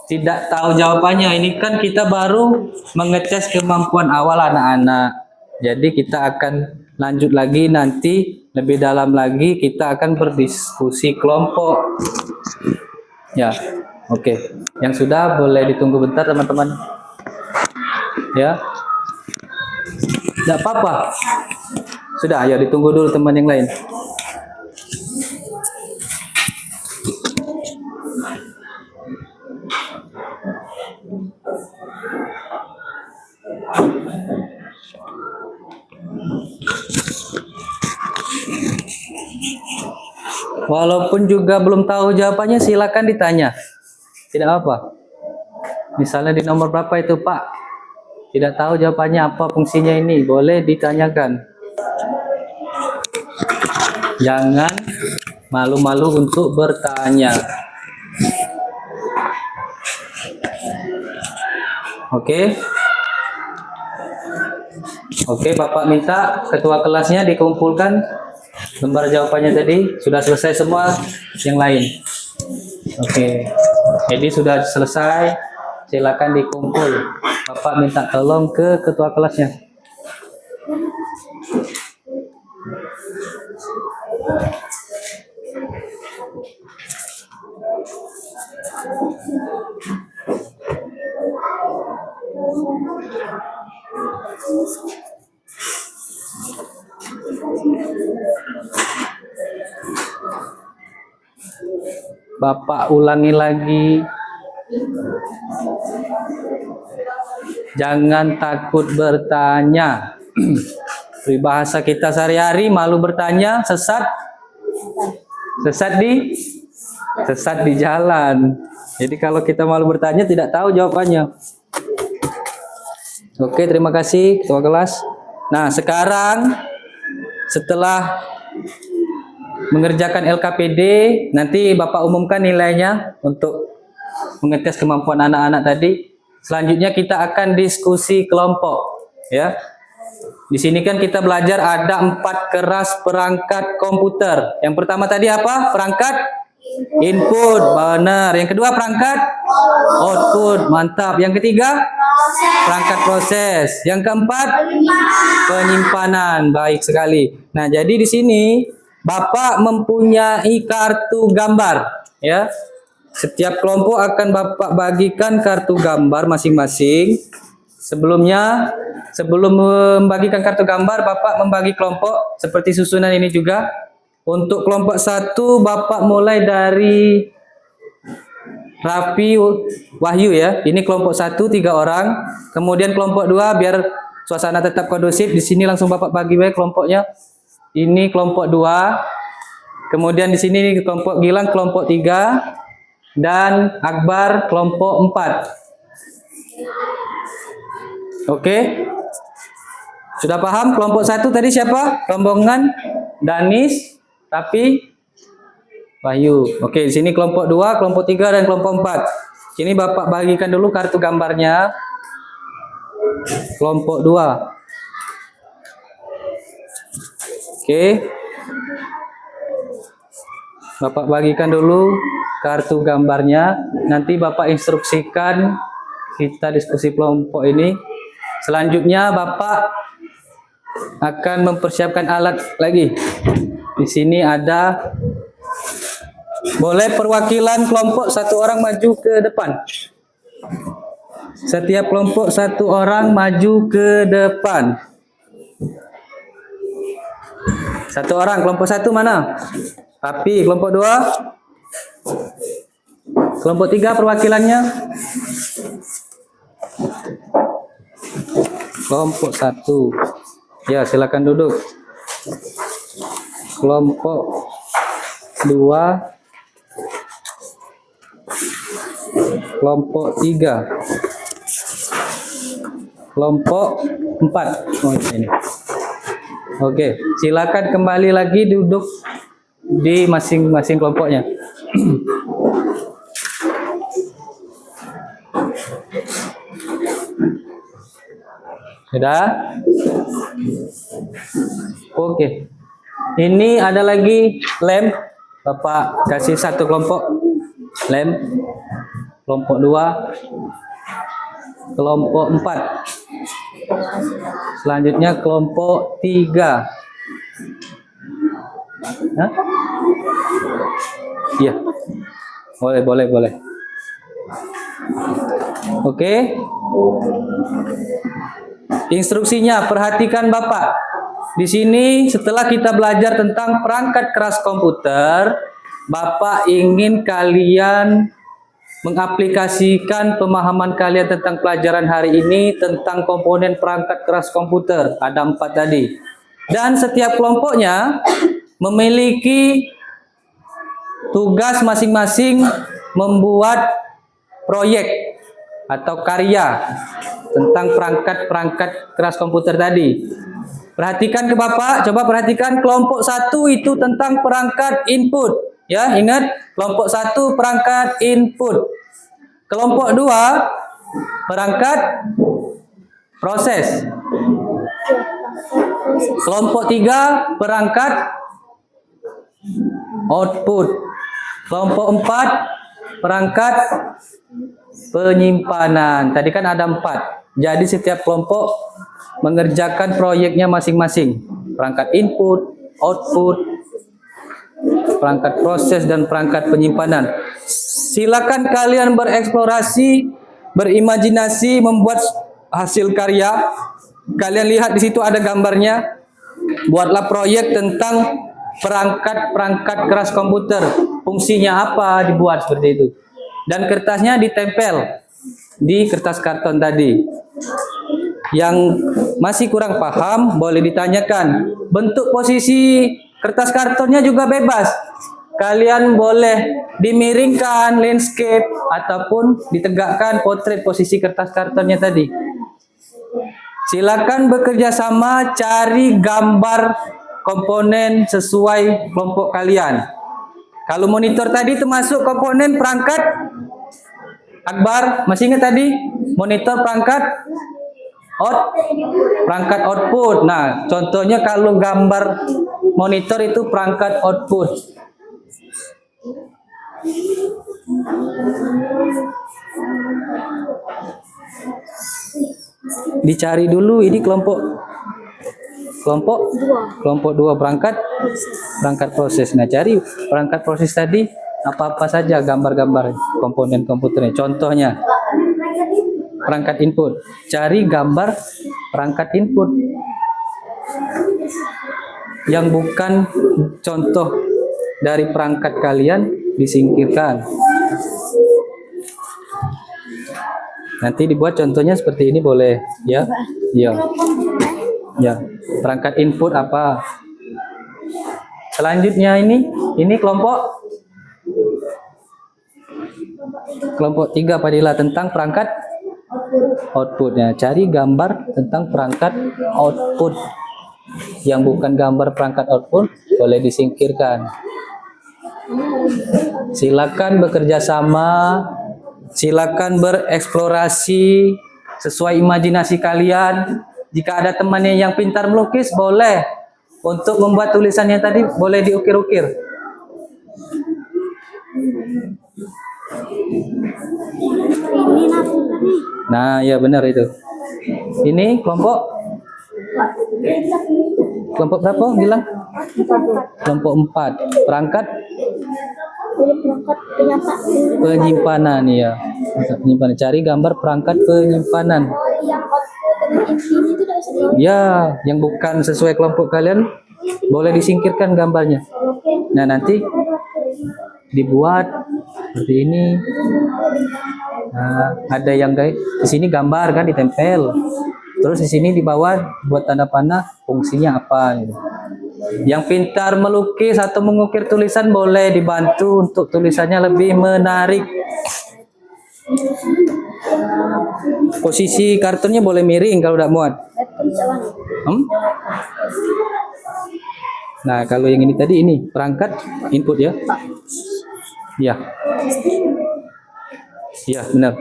tidak tahu jawabannya. Ini kan kita baru mengetes kemampuan awal anak-anak. Jadi kita akan lanjut lagi nanti lebih dalam lagi, kita akan berdiskusi kelompok. Ya, oke. Yang sudah boleh ditunggu bentar teman-teman. Ya. Tidak apa-apa. Sudah, ayo ditunggu dulu teman yang lain. Walaupun juga belum tahu jawabannya, silakan ditanya. Tidak apa. Misalnya di nomor berapa itu, Pak? Tidak tahu jawabannya apa fungsinya ini, boleh ditanyakan. Jangan malu-malu untuk bertanya. Oke. Oke, Bapak minta ketua kelasnya dikumpulkan lembar jawabannya tadi. Sudah selesai semua yang lain. Oke. Jadi sudah selesai. Silakan dikumpul. Bapak minta tolong ke ketua kelasnya. Bapak ulangi lagi. Jangan takut bertanya. Peribahasa kita sehari-hari, malu bertanya, sesat di jalan. Jadi kalau kita malu bertanya, tidak tahu jawabannya. Oke, terima kasih ketua kelas. Nah, sekarang setelah mengerjakan LKPD, nanti Bapak umumkan nilainya untuk mengetes kemampuan anak-anak tadi. Selanjutnya kita akan diskusi kelompok, ya. Di sini kan kita belajar ada 4 keras perangkat komputer. Yang pertama tadi apa? Perangkat input, benar. Yang kedua perangkat output, mantap. Yang ketiga perangkat proses. Yang keempat penyimpanan, baik sekali. Nah, jadi di sini Bapak mempunyai kartu gambar, ya. Setiap kelompok akan Bapak bagikan kartu gambar masing-masing. Sebelum membagikan kartu gambar, Bapak membagi kelompok seperti susunan ini juga. Untuk kelompok 1, Bapak mulai dari Raffi, Wahyu, ya. Ini kelompok 1, 3 orang. Kemudian kelompok 2, biar suasana tetap kondusif, di sini langsung Bapak bagi kelompoknya. Ini kelompok 2. Kemudian di sini kelompok Gilang kelompok 3 dan Akbar kelompok 4. Oke. Sudah paham? Kelompok 1 tadi siapa? Rombongan Danis, Tapi Wahyu. Oke, di sini kelompok 2, kelompok 3 dan kelompok 4. Sini Bapak bagikan dulu kartu gambarnya. Kelompok 2. Oke. Bapak bagikan dulu kartu gambarnya. Nanti Bapak instruksikan kita diskusi kelompok ini. Selanjutnya Bapak akan mempersiapkan alat lagi. Di sini ada, boleh perwakilan kelompok 1 orang maju ke depan. Setiap kelompok 1 orang maju ke depan. Satu orang, kelompok satu mana? Rapi, kelompok dua? Kelompok tiga perwakilannya? Kelompok satu. Ya, silakan duduk. Kelompok dua. Kelompok tiga. Kelompok empat. Oh, ini. Oke, silakan kembali lagi duduk di masing-masing kelompoknya. Sudah? Oke. Ini ada lagi lem. Bapak kasih satu kelompok lem. Kelompok dua. Kelompok empat. Selanjutnya kelompok tiga. Hah? Iya. Boleh. Oke. Instruksinya perhatikan Bapak. Di sini setelah kita belajar tentang perangkat keras komputer, Bapak ingin kalian mengaplikasikan pemahaman kalian tentang pelajaran hari ini tentang komponen perangkat keras komputer. Ada 4 tadi. Dan setiap kelompoknya memiliki tugas masing-masing membuat proyek atau karya tentang perangkat-perangkat keras komputer tadi. Perhatikan ke Bapak, coba perhatikan kelompok 1 itu tentang perangkat input. Ya, ingat, kelompok 1 perangkat input. Kelompok 2 perangkat proses. Kelompok 3 perangkat output. Kelompok 4 perangkat penyimpanan. Tadi kan ada 4. Jadi setiap kelompok mengerjakan proyeknya masing-masing. Perangkat input, output, perangkat proses, dan perangkat penyimpanan. Silakan kalian bereksplorasi, berimajinasi, membuat hasil karya. Kalian lihat di situ ada gambarnya. Buatlah proyek tentang perangkat-perangkat keras komputer. Fungsinya apa, dibuat seperti itu. Dan kertasnya ditempel di kertas karton tadi. Yang masih kurang paham boleh ditanyakan. Bentuk posisi kertas kartonnya juga bebas. Kalian boleh dimiringkan landscape ataupun ditegakkan potret posisi kertas kartonnya tadi. Silakan bekerja sama cari gambar komponen sesuai kelompok kalian. Kalau monitor tadi termasuk komponen perangkat Akbar, masih ingat tadi? Monitor perangkat perangkat output. Nah, contohnya kalau gambar monitor itu perangkat output. Dicari dulu ini kelompok 2 perangkat proses. Nah, cari perangkat proses tadi apa-apa saja gambar-gambar komponen komputernya. Contohnya perangkat input. Cari gambar perangkat input yang bukan contoh dari perangkat kalian, disingkirkan. Nanti dibuat contohnya seperti ini boleh, ya. Ya, perangkat input apa? Selanjutnya ini kelompok 3 Padilla tentang perangkat outputnya. Cari gambar tentang perangkat output yang bukan gambar perangkat output, boleh disingkirkan. Silakan bekerja sama, silakan bereksplorasi sesuai imajinasi kalian. Jika ada temannya yang pintar melukis, boleh untuk membuat tulisannya tadi, boleh diukir-ukir. Nah, ya benar itu. Ini kelompok berapa bilang? Kelompok 4. Perangkat penyimpanan, ya. Penyimpanan. Cari gambar perangkat penyimpanan. Yang output dengan intinya itu tidak usah Ya, yang bukan sesuai kelompok kalian boleh disingkirkan gambarnya. Nah, nanti dibuat seperti ini. Nah, ada yang kayak di sini gambar kan ditempel. Terus di sini di bawah buat tanda panah fungsinya apa gitu. Yang pintar melukis atau mengukir tulisan boleh dibantu untuk tulisannya lebih menarik. Posisi kartunnya boleh miring kalau udah muat. Nah, kalau yang ini tadi ini perangkat input ya. Ya. Iya, benar.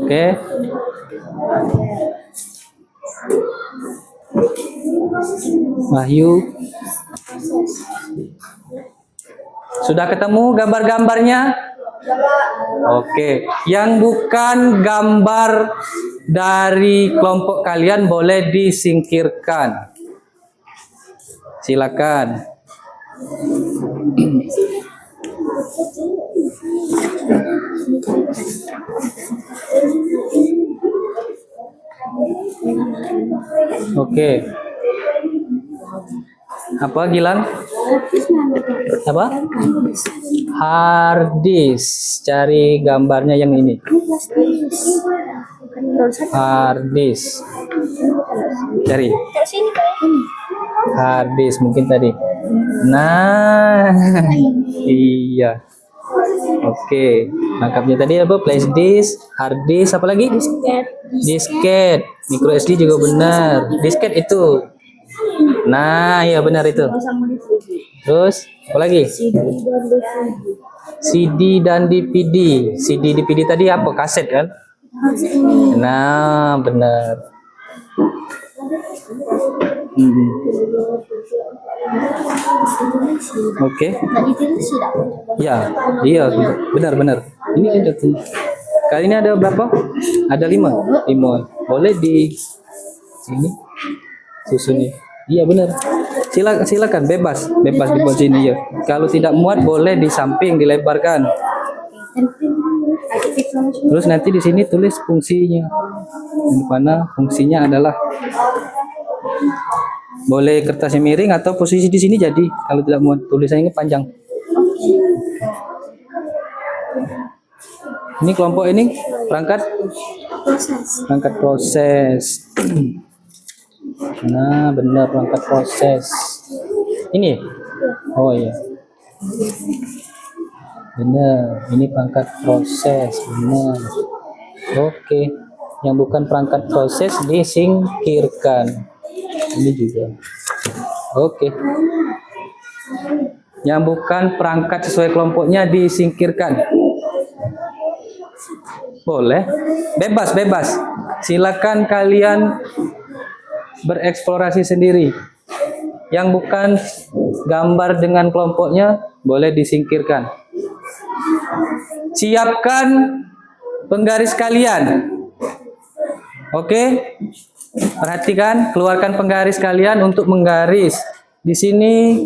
Oke. Wahyu. Sudah ketemu gambar-gambarnya? Oke. Yang bukan gambar dari kelompok kalian boleh disingkirkan. Silakan. Oke. Apa Gilang? Apa? Hard disk. Cari gambarnya yang ini. Hard disk. Cari. Hard disk mungkin tadi. Nah, iya. Oke, lengkapnya tadi apa? Flash disk, hard disk, apa lagi? Disket, micro SD juga benar. Disket itu. Nah, iya benar itu. Terus apa lagi? CD dan DVD. CD DVD tadi apa? Kaset kan? Nah, benar. Oke. Ya, iya, benar. Ini ada kali ini ada berapa? Ada 5. Boleh di sini susunnya. Iya benar. Silakan bebas dibuat sini ya. Kalau tidak muat boleh di samping dilebarkan. Terus nanti di sini tulis fungsinya. Di mana fungsinya adalah boleh kertasnya miring atau posisi di sini jadi kalau tidak muat tulisannya panjang. Ini kelompok ini perangkat proses. Nah, benar perangkat proses. Ini? Oh iya. Benar, ini perangkat proses, benar. Oke. Yang bukan perangkat proses disingkirkan. Ini juga. Oke. Yang bukan perangkat sesuai kelompoknya disingkirkan. Boleh. Bebas. Silakan kalian bereksplorasi sendiri. Yang bukan gambar dengan kelompoknya boleh disingkirkan. Siapkan penggaris kalian. Oke? Perhatikan, keluarkan penggaris kalian untuk menggaris. Di sini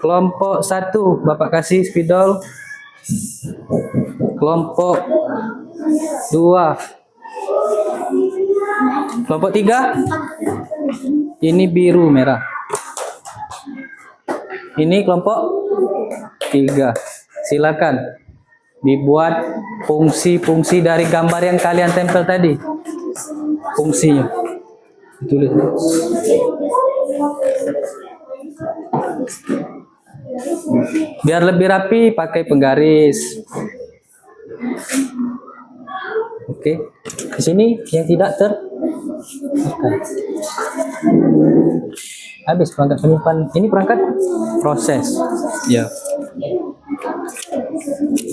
kelompok 1, Bapak kasih spidol. Kelompok 2. Kelompok 3. Ini biru merah. Ini kelompok 3. Silakan dibuat fungsi-fungsi dari gambar yang kalian tempel tadi. Fungsinya. Tulis. Biar lebih rapi pakai penggaris. Oke. Di sini yang tidak habis perangkat penyimpan. Ini perangkat proses. Ya.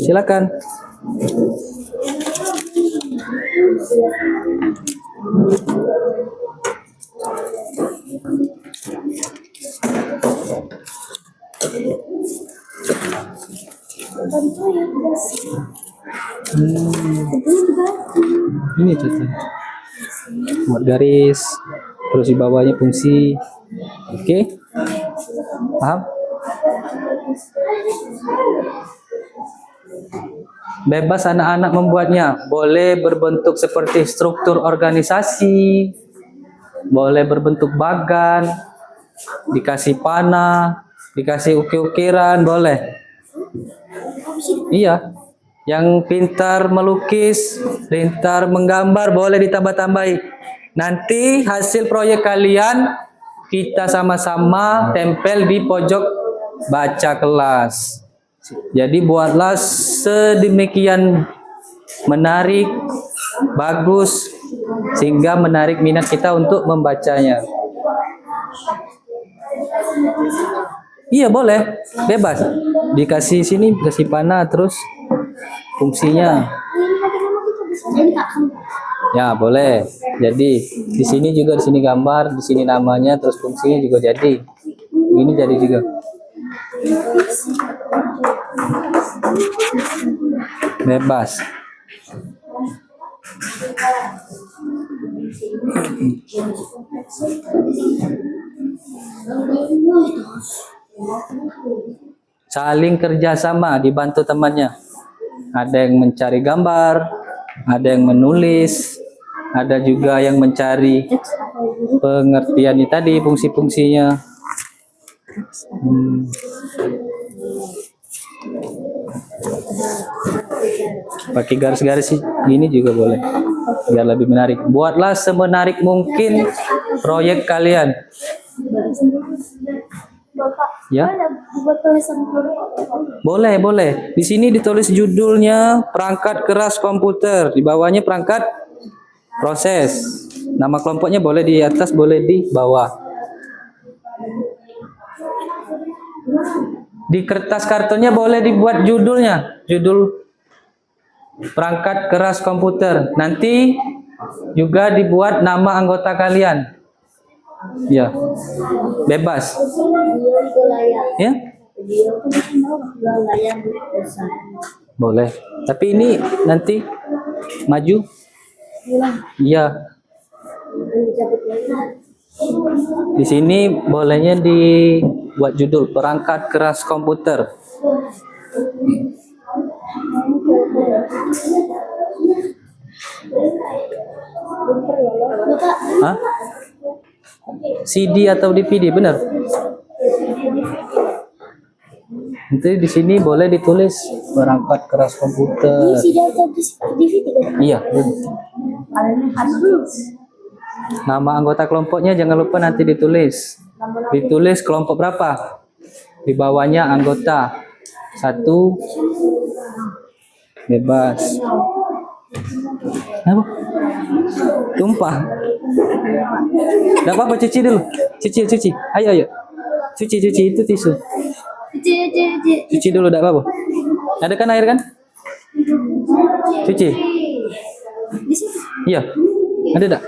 Silakan. Ini contoh. Buat garis, terus di bawahnya fungsi. Oke. Paham? Bebas anak-anak membuatnya. Boleh berbentuk seperti struktur organisasi, boleh berbentuk bagan, dikasih panah, dikasih ukir-ukiran, boleh. Iya. Yang pintar melukis, pintar menggambar, boleh ditambah-tambahi. Nanti hasil proyek kalian kita sama-sama tempel di pojok baca kelas. Jadi buatlah sedemikian menarik, bagus, sehingga menarik minat kita untuk membacanya. Iya boleh, bebas. Dikasih sini, kasih panah, terus fungsinya. Ya boleh. Jadi di sini juga, di sini gambar, di sini namanya, terus fungsinya juga jadi. Ini jadi juga. Bebas. Saling kerjasama, dibantu temannya. Ada yang mencari gambar, ada yang menulis, ada juga yang mencari pengertian ini tadi, fungsi-fungsinya. Pakai garis-garis gini juga boleh, biar lebih menarik. Buatlah semenarik mungkin proyek kalian. Bapak, Ya, buat tulisan dulu. boleh, boleh. Di sini ditulis judulnya perangkat keras komputer, di bawahnya perangkat proses. Nama kelompoknya boleh di atas, boleh di bawah. Di kertas kartonnya boleh dibuat judulnya, judul perangkat keras komputer. Nanti juga dibuat nama anggota kalian. Ya, bebas. Ya, boleh. Tapi ini nanti maju. Iya. Di sini bolehnya dibuat judul perangkat keras komputer. Hah? CD atau DVD, benar? Nanti di sini boleh ditulis perangkat keras komputer. Iya. Nama anggota kelompoknya jangan lupa nanti ditulis. Ditulis kelompok berapa? Di bawahnya anggota. 1. Bebas. Apa? Tumpah. Enggak apa-apa, cuci dulu. Cuci. Ayo. Cuci itu tisu. Cuci dulu, enggak apa-apa. Ada kan air kan? Cuci. Iya. Ada enggak?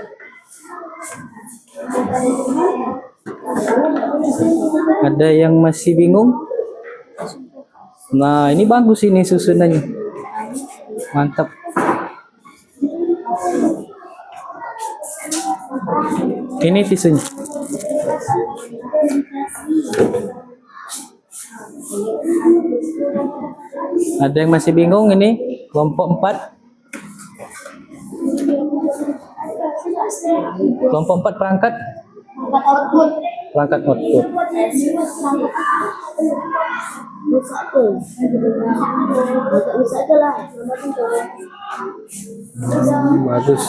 Ada yang masih bingung? Nah, ini bagus ini susunannya. Mantap. Ini tisunya. Ada yang masih bingung ini? Kelompok 4. Kelompok 4 perangkat. Perangkat output. Bagus.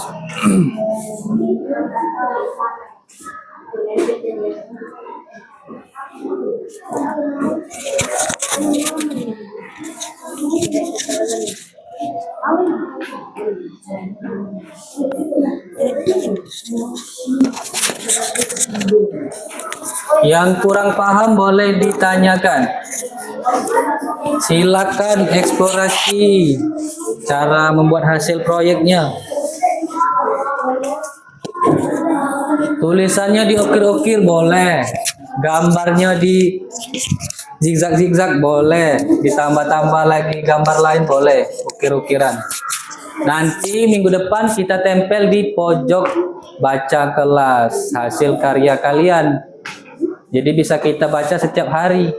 Yang kurang paham boleh ditanyakan. Silakan eksplorasi cara membuat hasil proyeknya. Tulisannya diukir-ukir boleh, gambarnya di zigzag-zigzag boleh, ditambah-tambah lagi gambar lain boleh, ukir-ukiran. Nanti minggu depan kita tempel di pojok baca kelas hasil karya kalian. Jadi bisa kita baca setiap hari.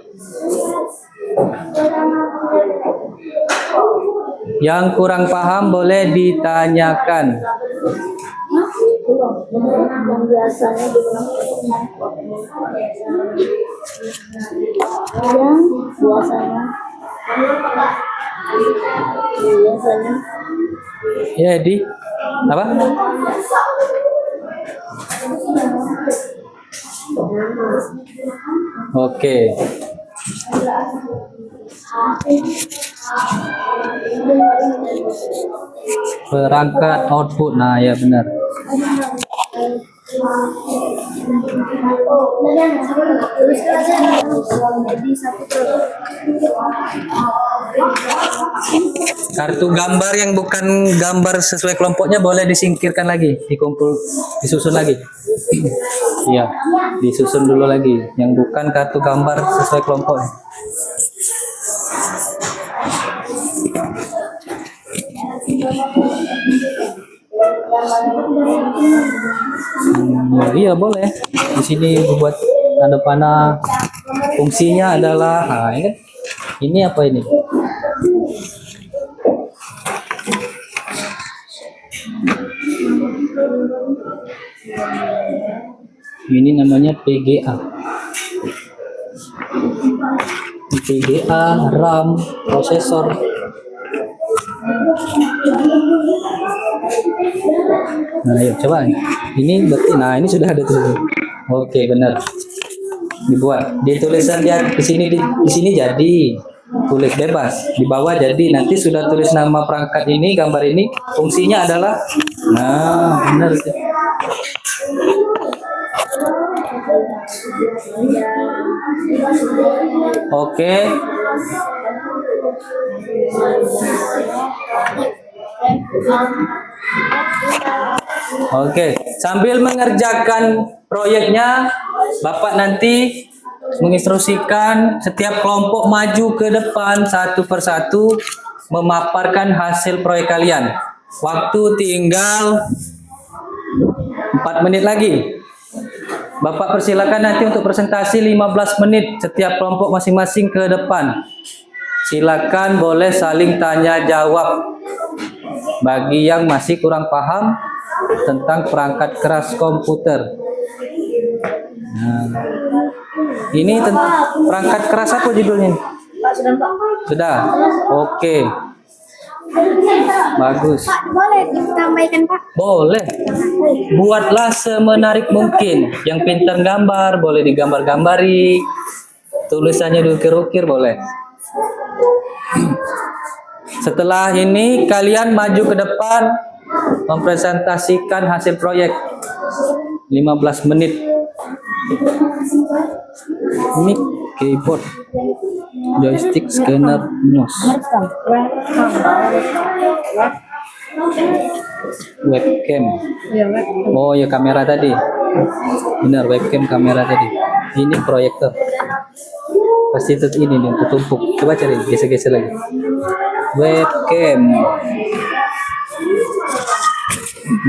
Yang kurang paham boleh ditanyakan. Yang biasanya digunakan untuk mangkok. Yang biasanya Ya, Edi. Apa? Oke. Perangkat output. Nah, ya benar. Kartu gambar yang bukan gambar sesuai kelompoknya boleh disingkirkan lagi, disusun lagi. Iya, disusun dulu lagi. Yang bukan kartu gambar sesuai kelompoknya. Iya boleh. Di sini buat tanda panah. Fungsinya adalah, nah, ini apa ini? Ini namanya PGA. PGA, RAM, prosesor. Nah, ayo coba. Ini berarti, nah ini sudah ada tuh. Oke, benar. Dibuat. Di tulisan lihat di sini jadi. Tulis bebas. Di bawah jadi. Nanti sudah tulis nama perangkat ini, gambar ini. Fungsinya adalah, nah benar. Oke. Oke, sambil mengerjakan proyeknya, Bapak nanti menginstruksikan setiap kelompok maju ke depan satu persatu memaparkan hasil proyek kalian. Waktu tinggal 4 menit lagi. Bapak persilakan nanti untuk presentasi 15 menit setiap kelompok masing-masing ke depan. Silakan boleh saling tanya jawab. Bagi yang masih kurang paham tentang perangkat keras komputer. Nah, ini tentang perangkat keras apa judulnya? Sudah? Oke. Bagus. boleh ditambahkan Pak? Boleh. Buatlah semenarik mungkin. Yang pintar gambar boleh digambar-gambari. Tulisannya diukir-ukir boleh. Setelah ini kalian maju ke depan mempresentasikan hasil proyek 15 menit. Ini keyboard, joystick, scanner, mouse, webcam. Oh ya, kamera tadi. Benar, webcam kamera tadi. Ini proyektor. Pasti itu ini nih, tertumpuk. Coba cari, geser-geser lagi. Webcam.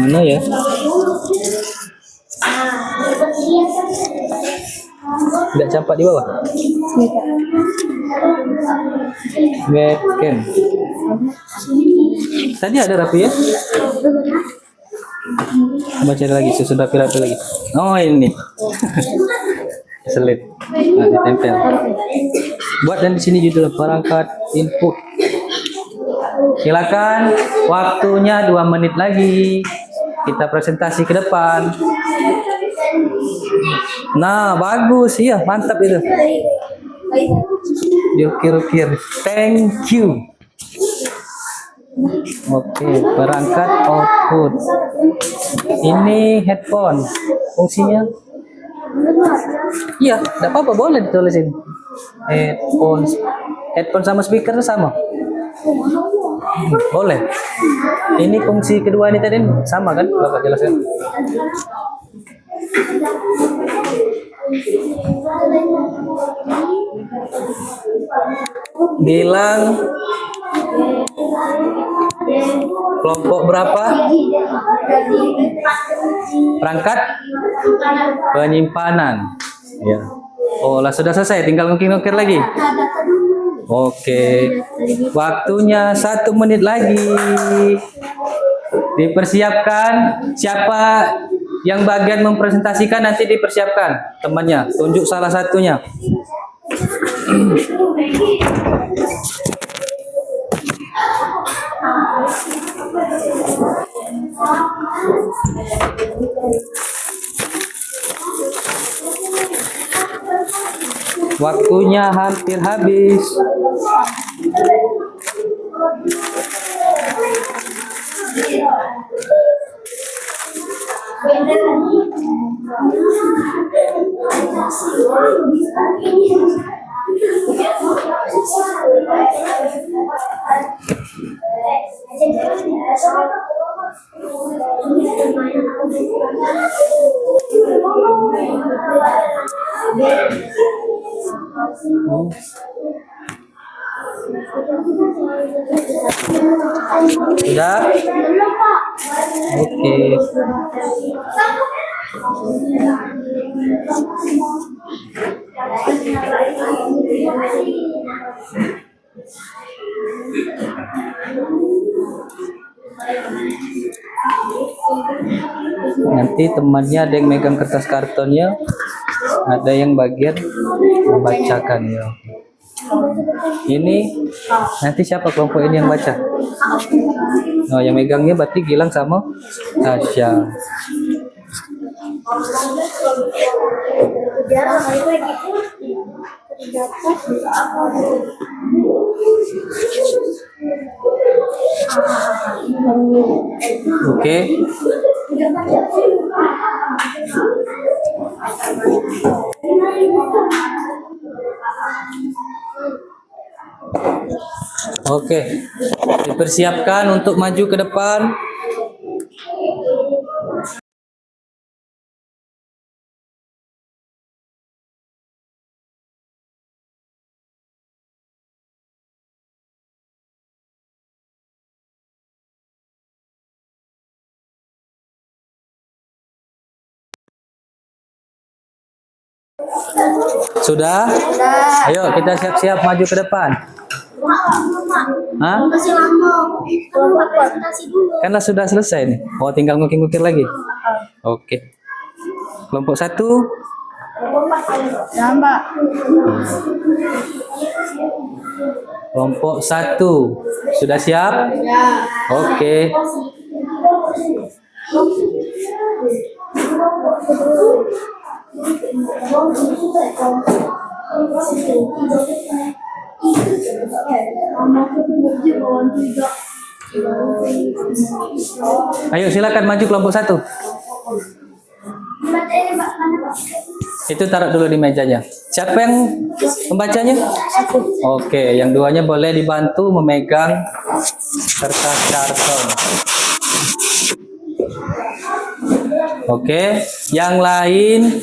Mana ya? Tidak campak di bawah. Webcam. Tadi ada rapi ya? Coba cari lagi, susun rapi-rapi lagi. Oh ini. Selit. Nah, ditempel. Buat dan di sini judul perangkat input. Silakan, waktunya 2 menit lagi. Kita presentasi ke depan. Nah, bagus. Iya, mantap itu. Diukir-ukir. Thank you. Oke, perangkat output. Ini headphone. Fungsinya? Iya, tidak apa-apa, boleh ditulisin. Headphone sama speaker itu sama. Boleh. Ini fungsi kedua ini tadi sama kan? Bapak jelaskan. Bilang kelompok berapa? Perangkat penyimpanan. Ya. Oh, lah sudah selesai. Tinggal ngukir-ngukir lagi. Oke. Waktunya 1 menit lagi. Dipersiapkan. Siapa yang bagian mempresentasikan nanti dipersiapkan temannya. Tunjuk salah satunya. Waktunya hampir habis. Sudah? Oke. Nanti temannya ada yang megang kertas kartonnya, ada yang bagian membacakan ya. Ini nanti siapa kelompok ini yang baca? Oh, yang megangnya berarti Gilang sama Tasya. Oke. Oke. Dipersiapkan untuk maju ke depan. Sudah? Ayo kita siap-siap maju ke depan. Hah? Masih lama. Kalau buat presentasi dulu. Kan sudah selesai nih. Oh, tinggal ngukir-ngukir lagi. Oke. Kelompok 1. Ya, Mbak. Kelompok 1. Sudah siap? Ya. Oke. Ayo silakan maju kelompok 1. Itu taruh dulu di mejanya. Siapa yang membacanya? Oke, yang duanya boleh dibantu memegang kertas karton. Oke, yang lain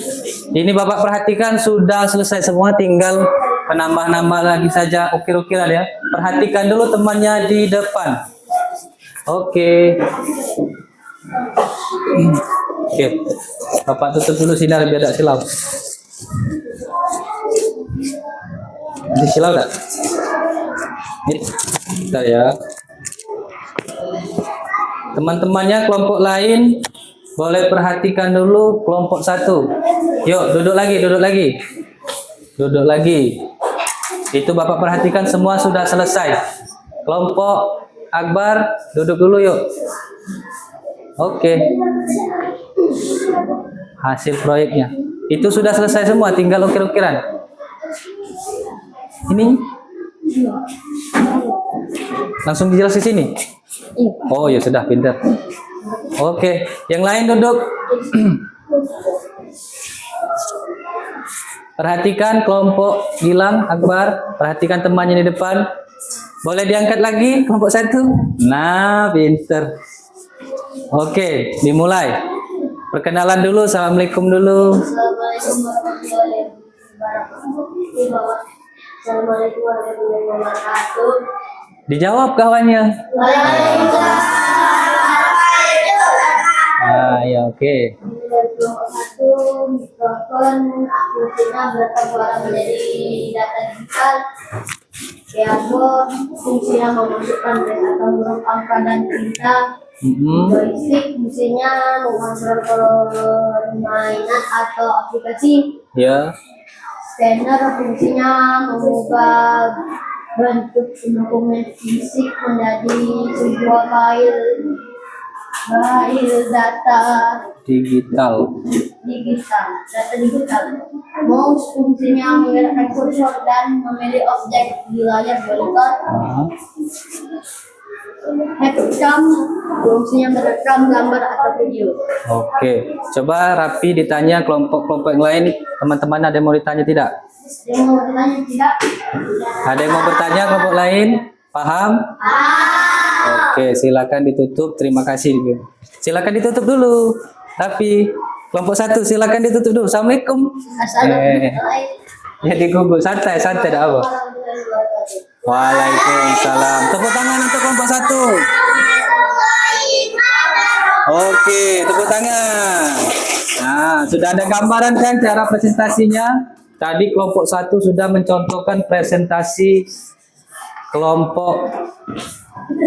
ini Bapak perhatikan sudah selesai semua, tinggal penambah-nambah lagi saja. Ukir-ukiran ya. Perhatikan dulu temannya di depan. Oke. Oke. Bapak tutup dulu sinar biar tidak silau. Ini silau tak? Ini. Bentar ya. Teman-temannya kelompok lain boleh perhatikan dulu kelompok 1. Yuk, duduk lagi, duduk lagi. Duduk lagi. Itu Bapak perhatikan semua sudah selesai. Kelompok Akbar, duduk dulu yuk. Oke. Hasil proyeknya. Itu sudah selesai semua, tinggal ukir-ukiran. Ini langsung dijelas di sini. Oh ya sudah, pintar. Oke, yang lain duduk. Perhatikan kelompok Gilang, Akbar. Perhatikan temannya di depan. Boleh diangkat lagi kelompok 1. Nah, pintar. Oke, dimulai. Perkenalan dulu, assalamualaikum dulu. Assalamualaikum warahmatullahi wabarakatuh. Dijawab kawannya. Ah, ya oke. Satu mikrofon fungsinya bertambah menjadi data digital. Piano fungsinya memasukkan teks atau huruf angka dan tinta. Joystick fungsinya mengontrol permainan atau aplikasi. Ya. Scanner fungsinya mengubah bentuk dokumen fisik menjadi sebuah file data Digital. digital. Mouse fungsinya menggerakkan kursor dan memilih objek di layar monitor. Headcam fungsinya merekam gambar atau video. Oke, coba Rapi ditanya kelompok-kelompok yang lain. Teman-teman ada yang mau ditanya tidak? Yang mau bertanya tidak? Ada yang mau bertanya kelompok lain? Paham? Oke, silakan ditutup. Terima kasih. Silakan ditutup dulu. Tapi kelompok 1 silakan ditutup dulu. Assalamualaikum. Jadi gugup santai dah apa? Waalaikumsalam. Tepuk tangan untuk kelompok 1. Oke, tepuk tangan. Nah, sudah ada gambaran kan cara presentasinya? Tadi kelompok 1 sudah mencontohkan presentasi kelompok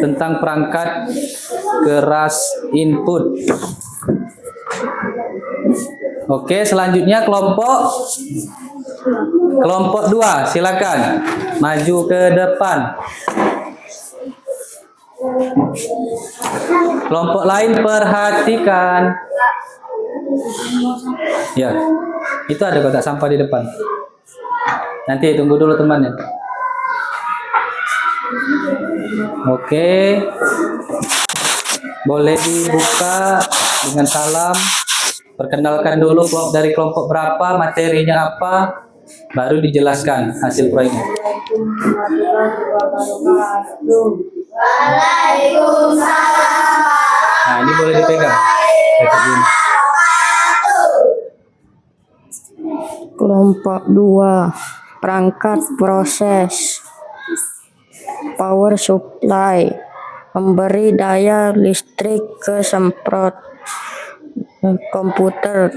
tentang perangkat keras input. Oke, selanjutnya kelompok 2, silakan maju ke depan. Kelompok lain perhatikan. Ya, itu ada kotak sampah di depan. Nanti tunggu dulu temannya. Oke, boleh dibuka dengan salam. Perkenalkan dulu dari kelompok berapa, materinya apa, baru dijelaskan hasil proyeknya. Nah, ini boleh dipegang. Kelompok 2, perangkat proses, power supply, memberi daya listrik ke semprot komputer.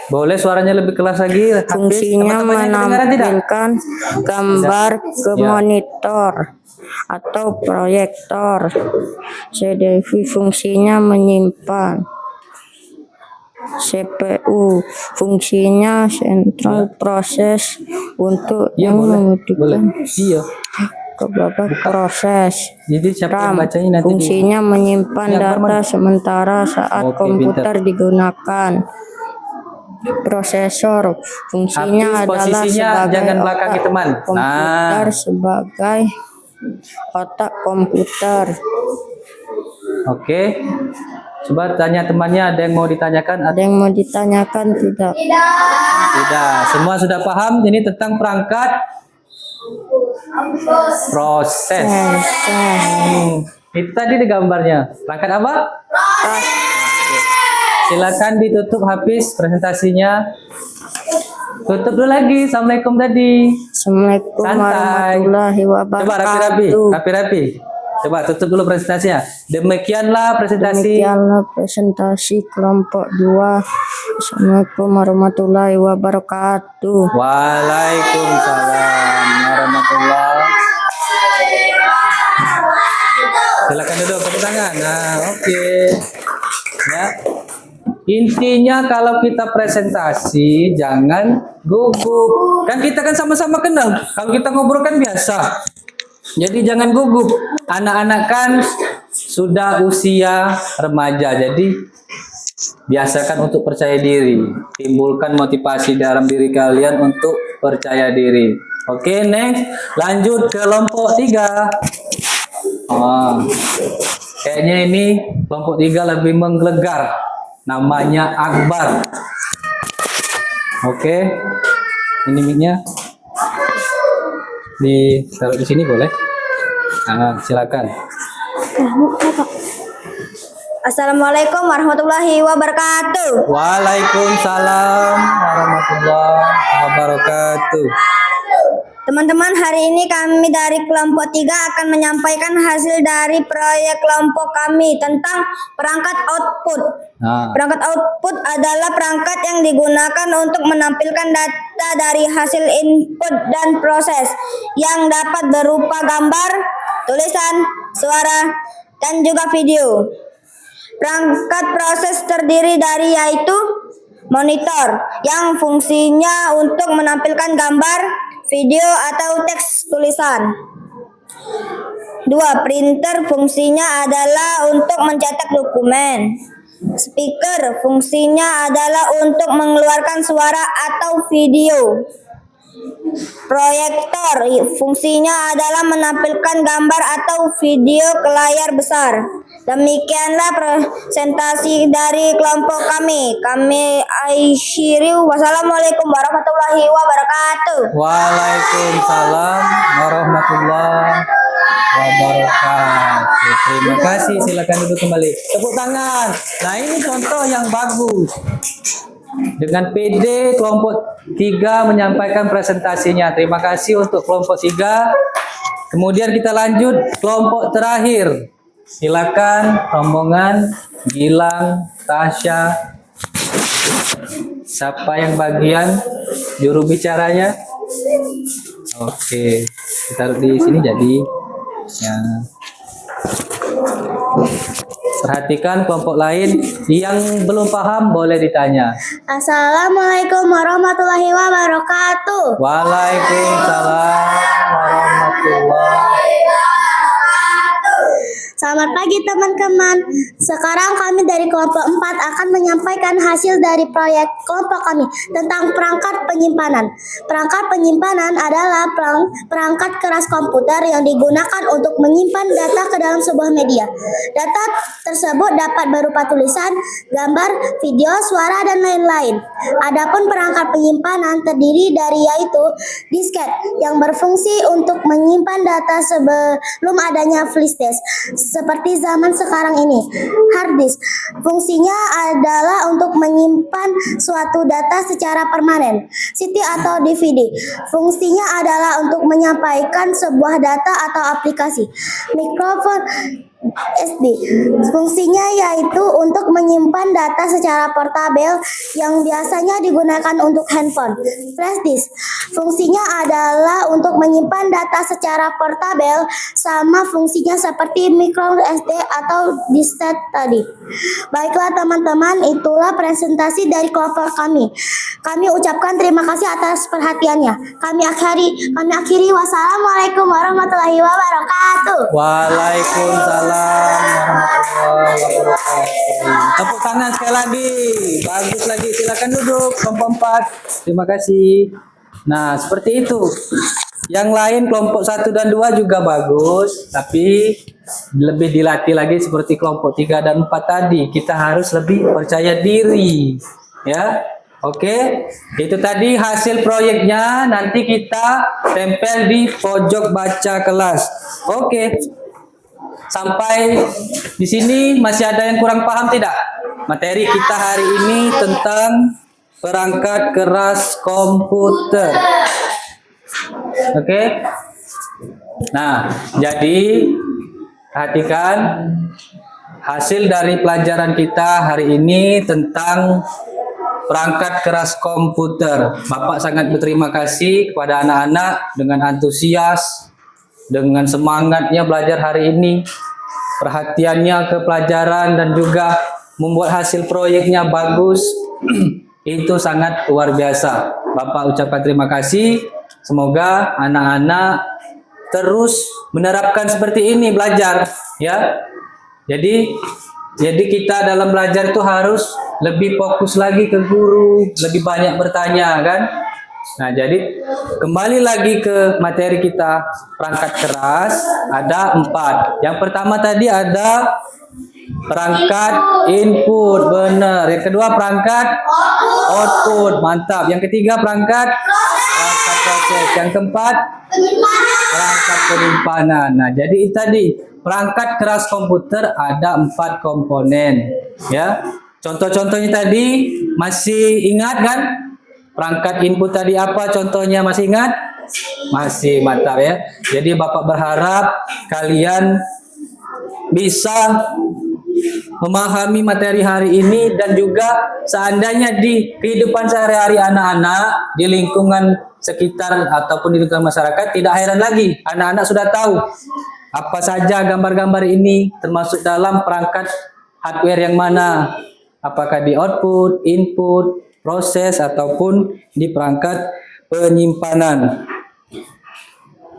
Boleh suaranya lebih keras lagi. Fungsinya menampilkan gambar ke monitor atau proyektor. CDV fungsinya menyimpan. CPU fungsinya central proses untuk Iya, yang boleh. membutuhkan Iya. ke babak proses. Jadi siapa yang RAM bacanya nanti fungsinya menyimpan Yang data mana? sementara saat Oke, komputer digunakan. Prosesor fungsinya Habis adalah posisinya sebagai jangan belakang otak teman. komputer, sebagai otak komputer. Oke. Coba tanya temannya, ada yang mau ditanyakan? Ada yang mau ditanyakan tidak? Tidak. Semua sudah paham ini tentang perangkat proses. Itu tadi di gambarnya. Perangkat apa? Oke. Silakan ditutup habis presentasinya. Tutup dulu lagi. Assalamualaikum tadi. Assalamualaikum Santai. warahmatullahi Coba rapi-rapi. wabarakatuh. Rapi-rapi. Coba tutup dulu presentasinya. Demikianlah presentasi. Demikianlah presentasi kelompok 2. Assalamualaikum warahmatullahi wabarakatuh. Waalaikumsalam warahmatullahi. Silakan duduk, tepuk tangan. Nah, oke. Ya. Intinya kalau kita presentasi jangan gugup. Kan kita kan sama-sama kenal. Kalau kita ngobrol kan biasa. Jadi jangan gugup. Anak-anak kan sudah usia remaja. Jadi biasakan untuk percaya diri. Timbulkan motivasi dalam diri kalian untuk percaya diri. Oke, next. Lanjut ke kelompok 3. Kayaknya ini kelompok 3 lebih menggelegar. Namanya Akbar. Oke. Ini mic-nya. Ditaruh di sini boleh? Nah, silakan. Assalamualaikum warahmatullahi wabarakatuh. Waalaikumsalam warahmatullahi wabarakatuh. Teman-teman, hari ini kami dari kelompok 3 akan menyampaikan hasil dari proyek kelompok kami tentang perangkat output. Nah, Perangkat output adalah perangkat yang digunakan untuk menampilkan data dari hasil input dan proses yang dapat berupa gambar, tulisan, suara, dan juga video. Perangkat proses terdiri dari yaitu monitor yang fungsinya untuk menampilkan gambar, video, atau teks tulisan. 2. Printer fungsinya adalah untuk mencetak dokumen. Speaker fungsinya adalah untuk mengeluarkan suara atau video. Proyektor fungsinya adalah menampilkan gambar atau video ke layar besar. Demikianlah presentasi dari kelompok kami. Kami akhiri. Wassalamualaikum warahmatullahi wabarakatuh. Waalaikumsalam warahmatullahi wabarakatuh. Terima kasih. Silakan duduk kembali. Tepuk tangan. Nah, ini contoh yang bagus. Dengan PD kelompok 3 menyampaikan presentasinya. Terima kasih untuk kelompok 3. Kemudian kita lanjut kelompok terakhir. Silakan rombongan Gilang, Tasya. Siapa yang bagian juru bicaranya? Oke, kita taruh di sini jadi. Ya. Perhatikan kelompok lain yang belum paham boleh ditanya. Assalamualaikum warahmatullahi wabarakatuh. Waalaikumsalam warahmatullahi. Selamat pagi teman-teman. Sekarang kami dari kelompok 4 akan menyampaikan hasil dari proyek kelompok kami tentang perangkat penyimpanan. Perangkat penyimpanan adalah perangkat keras komputer yang digunakan untuk menyimpan data ke dalam sebuah media. Data tersebut dapat berupa tulisan, gambar, video, suara, dan lain-lain. Adapun perangkat penyimpanan terdiri dari yaitu disket yang berfungsi untuk menyimpan data sebelum adanya flash disk. Seperti zaman sekarang ini, hard disk fungsinya adalah untuk menyimpan suatu data secara permanen. CD atau DVD fungsinya adalah untuk menyampaikan sebuah data atau aplikasi. Mikrofon SD fungsinya yaitu untuk menyimpan data secara portabel yang biasanya digunakan untuk handphone. Flash disk fungsinya adalah untuk menyimpan data secara portabel, sama fungsinya seperti micro SD atau disket tadi. Baiklah teman-teman, itulah presentasi dari kelompok kami. Kami ucapkan terima kasih atas perhatiannya. Kami akhiri. Wassalamualaikum warahmatullahi wabarakatuh. Waalaikumsalam warahmatullahi wabarakatuh. Tepuk tangan sekali lagi. Bagus lagi. Silakan duduk kelompok 4. Terima kasih. Nah, seperti itu. Yang lain kelompok 1 dan 2 juga bagus, tapi lebih dilatih lagi seperti kelompok 3 dan 4 tadi. Kita harus lebih percaya diri. Ya. Oke, itu tadi hasil proyeknya, nanti kita tempel di pojok baca kelas. Oke. Sampai di sini masih ada yang kurang paham tidak? Materi kita hari ini tentang perangkat keras komputer. Oke. Nah, jadi perhatikan hasil dari pelajaran kita hari ini tentang perangkat keras komputer. Bapak sangat berterima kasih kepada anak-anak dengan antusias, dengan semangatnya belajar hari ini, perhatiannya ke pelajaran dan juga membuat hasil proyeknya bagus. Itu sangat luar biasa. Bapak ucapkan terima kasih. Semoga anak-anak terus menerapkan seperti ini belajar, ya. Jadi kita dalam belajar itu harus lebih fokus lagi ke guru, lebih banyak bertanya, kan? Nah, jadi kembali lagi ke materi kita, perangkat keras ada 4. Yang pertama tadi ada perangkat input, benar. Yang kedua perangkat output, mantap. Yang ketiga perangkat proses. Yang keempat perangkat penyimpanan. Nah, jadi itu tadi perangkat keras komputer ada 4 komponen, ya. Contoh-contohnya tadi masih ingat kan? Perangkat input tadi apa contohnya, masih ingat? Masih, mantap ya. Jadi Bapak berharap kalian bisa memahami materi hari ini, dan juga seandainya di kehidupan sehari-hari anak-anak di lingkungan sekitar ataupun di lingkungan masyarakat, tidak heran lagi anak-anak sudah tahu apa saja gambar-gambar ini termasuk dalam perangkat hardware yang mana? Apakah di output, input, proses, ataupun di perangkat penyimpanan.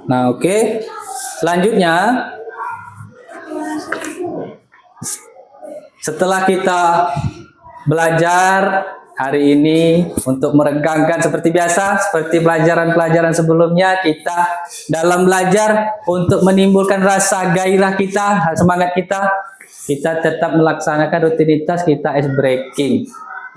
Nah, oke. Selanjutnya, setelah kita belajar hari ini untuk meregangkan seperti biasa, seperti pelajaran-pelajaran sebelumnya, kita dalam belajar untuk menimbulkan rasa gairah kita, semangat kita tetap melaksanakan rutinitas kita ice breaking.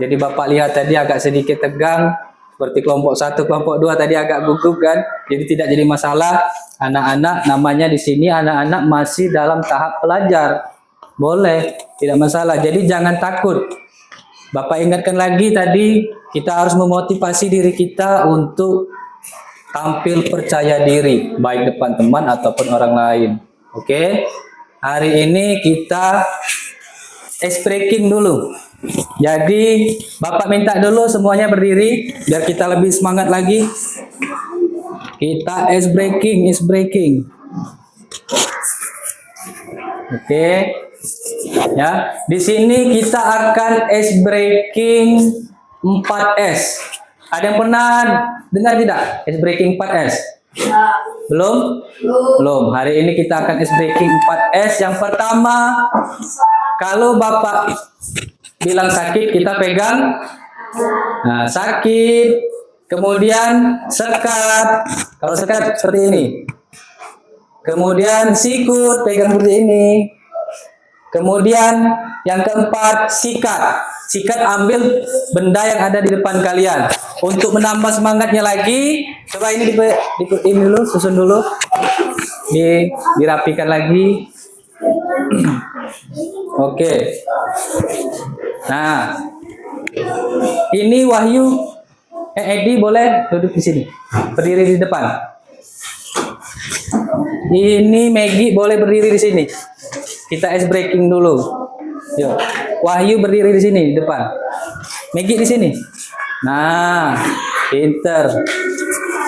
Jadi Bapak lihat tadi agak sedikit tegang, seperti kelompok 1, kelompok 2 tadi agak gugup kan, jadi tidak jadi masalah. Anak-anak namanya di sini anak-anak masih dalam tahap belajar, boleh, tidak masalah. Jadi jangan takut. Bapak ingatkan lagi tadi, kita harus memotivasi diri kita untuk tampil percaya diri, baik depan teman ataupun orang lain. Oke, hari ini kita ice breaking dulu. Jadi Bapak minta dulu semuanya berdiri, biar kita lebih semangat lagi. Kita ice breaking. Oke. Ya, di sini kita akan ice breaking 4S. Ada yang pernah dengar tidak ice breaking 4S? Belum? Belum. Hari ini kita akan ice breaking 4S. Yang pertama, kalau Bapak bilang sakit, kita pegang. Nah, sakit. Kemudian sekat. Kalau sekat seperti ini. Kemudian sikut, pegang seperti ini. Kemudian yang keempat, sikat. Sikat, ambil benda yang ada di depan kalian. Untuk menambah semangatnya lagi, coba ini ini dulu, susun dulu. Dirapikan lagi. Oke. Nah, ini Wahyu, Edi boleh duduk di sini, berdiri di depan. Ini Maggie boleh berdiri di sini. Kita ice breaking dulu. Yuk, Wahyu berdiri di sini di depan. Maggie di sini. Nah, pinter.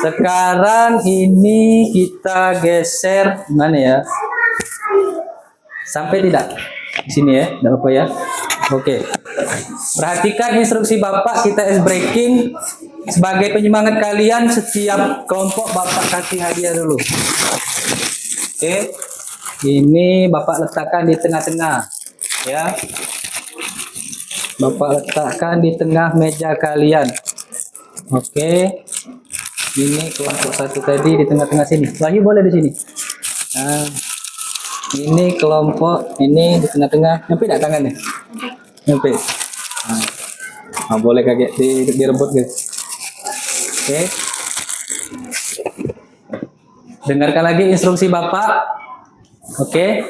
Sekarang ini kita geser mana ya? Sampai tidak? Di sini ya, tidak apa ya. Oke. Perhatikan instruksi Bapak, kita ice breaking. Sebagai penyemangat kalian, setiap kelompok Bapak kasih hadiah dulu. Oke. Ini Bapak letakkan di tengah-tengah, ya. Bapak letakkan di tengah meja kalian. Oke. Ini kelompok 1 tadi di tengah-tengah sini. Wahyu boleh di sini. Nah, ini kelompok ini di tengah-tengah. Nyampe tidak tangannya? Nyampe. Nah, boleh kaget direbut gitu. Oke. Dengarkan lagi instruksi Bapak. Oke.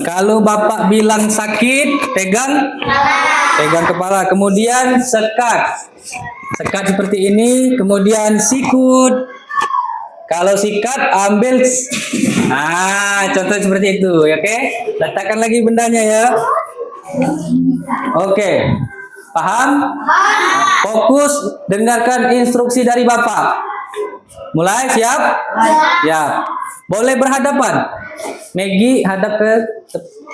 Kalau Bapak bilang sakit, pegang kepala. Kemudian sekat seperti ini. Kemudian sikut. Kalau sikat, ambil. Contoh seperti itu. Oke. Letakkan lagi bendanya ya. Oke. Paham? Fokus, dengarkan instruksi dari Bapak. Mulai, siap? Siap. Boleh berhadapan. Maggie hadap ke.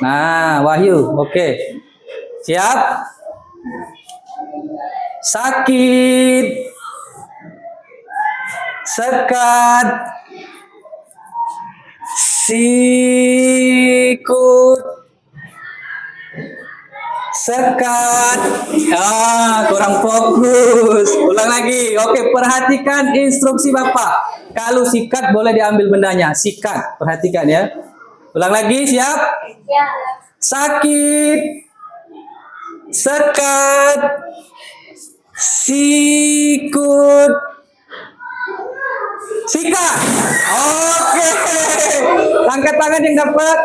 Nah, Wahyu. Oke. Siap? Sakit. Sekat. Sikut. Sekat. Kurang fokus. Ulang lagi. Oke, perhatikan instruksi Bapak. Kalau sikat boleh diambil bendanya. Sikat. Perhatikan ya. Ulang lagi, siap? Sakit. Sekat. Sikut. Sikat. Oke. Angkat tangan yang dapat.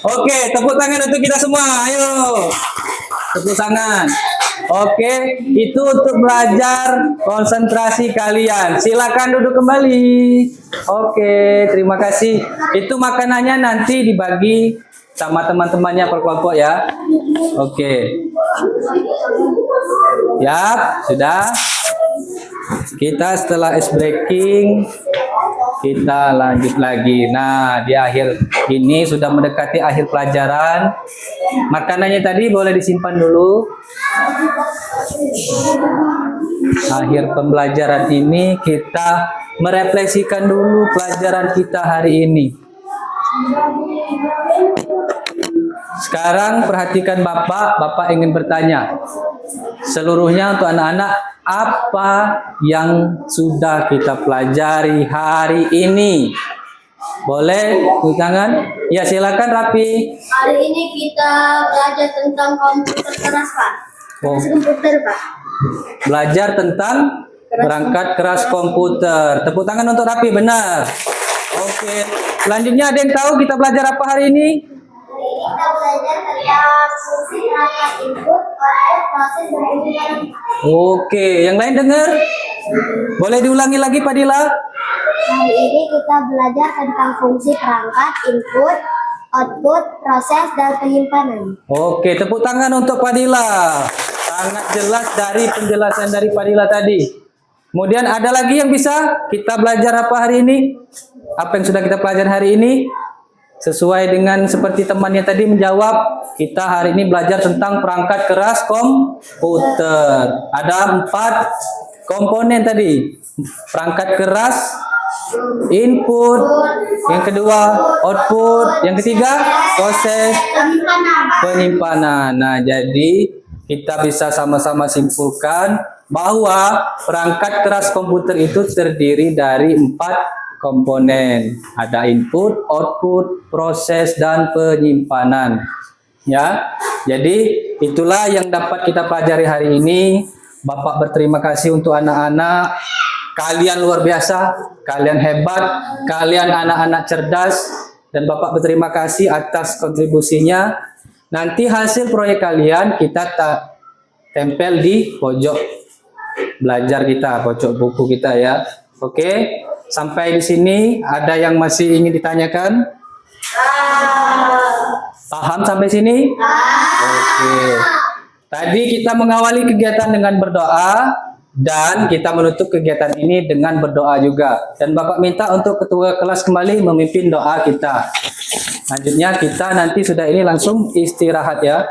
Oke, tepuk tangan untuk kita semua. Ayo. Tepuk tangan. Oke, itu untuk belajar konsentrasi kalian. Silakan duduk kembali. Oke, terima kasih. Itu makanannya nanti dibagi sama teman-temannya per kelompok ya. Oke. Ya, sudah. Kita setelah ice breaking, kita lanjut lagi. Nah, di akhir Ini sudah mendekati akhir pelajaran. Makanannya tadi boleh disimpan dulu. Akhir pembelajaran ini kita merefleksikan dulu pelajaran kita hari ini. Sekarang perhatikan Bapak ingin bertanya. Seluruhnya untuk anak-anak, apa yang sudah kita pelajari hari ini? Boleh tepuk tangan? Ya, silakan Rapi. Hari ini kita belajar tentang komputer keras, Pak. Oh, Komputer, Pak. belajar tentang perangkat keras komputer. Tepuk tangan untuk Rapi, benar. Oke. Selanjutnya ada yang tahu kita belajar apa hari ini? Hari ini kita belajar tentang fungsi perangkat input, output, proses, dan penyimpanan. Oke, yang lain dengar? Boleh diulangi lagi Pak Dila? Hari ini kita belajar tentang fungsi perangkat input, output, proses, dan penyimpanan. Oke, tepuk tangan untuk Pak Dila. Sangat jelas dari penjelasan dari Pak Dila tadi. Kemudian ada lagi yang bisa kita belajar apa hari ini? Apa yang sudah kita pelajari hari ini? Sesuai dengan seperti temannya tadi menjawab, kita hari ini belajar tentang perangkat keras komputer. Ada 4 komponen tadi. Perangkat keras, input, yang kedua output, yang ketiga proses penyimpanan. Nah, jadi kita bisa sama-sama simpulkan bahwa perangkat keras komputer itu terdiri dari 4 komponen. Ada input, output, proses, dan penyimpanan. Ya, jadi itulah yang dapat kita pelajari hari ini. Bapak berterima kasih untuk anak-anak. Kalian luar biasa, kalian hebat, kalian anak-anak cerdas, dan Bapak berterima kasih atas kontribusinya. Nanti hasil proyek kalian kita tempel di pojok belajar kita, pojok buku kita ya. Oke, sampai di sini ada yang masih ingin ditanyakan? Paham sampai sini? Oke. Tadi kita mengawali kegiatan dengan berdoa. Dan kita menutup kegiatan ini dengan berdoa juga. Dan Bapak minta untuk ketua kelas kembali memimpin doa kita. Selanjutnya kita nanti sudah ini langsung istirahat ya.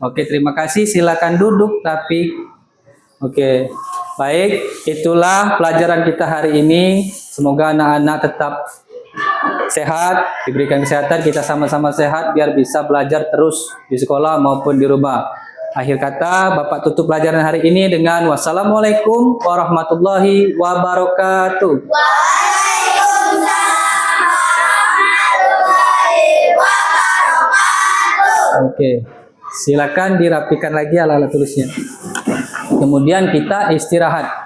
Oke, terima kasih. Silakan duduk tapi oke. Baik, itulah pelajaran kita hari ini. Semoga anak-anak tetap sehat, diberikan kesehatan, kita sama-sama sehat biar bisa belajar terus di sekolah maupun di rumah. Akhir kata, Bapak tutup pelajaran hari ini dengan wassalamualaikum warahmatullahi wabarakatuh. Oke, silakan dirapikan lagi alat-alat tulisnya. Kemudian kita istirahat.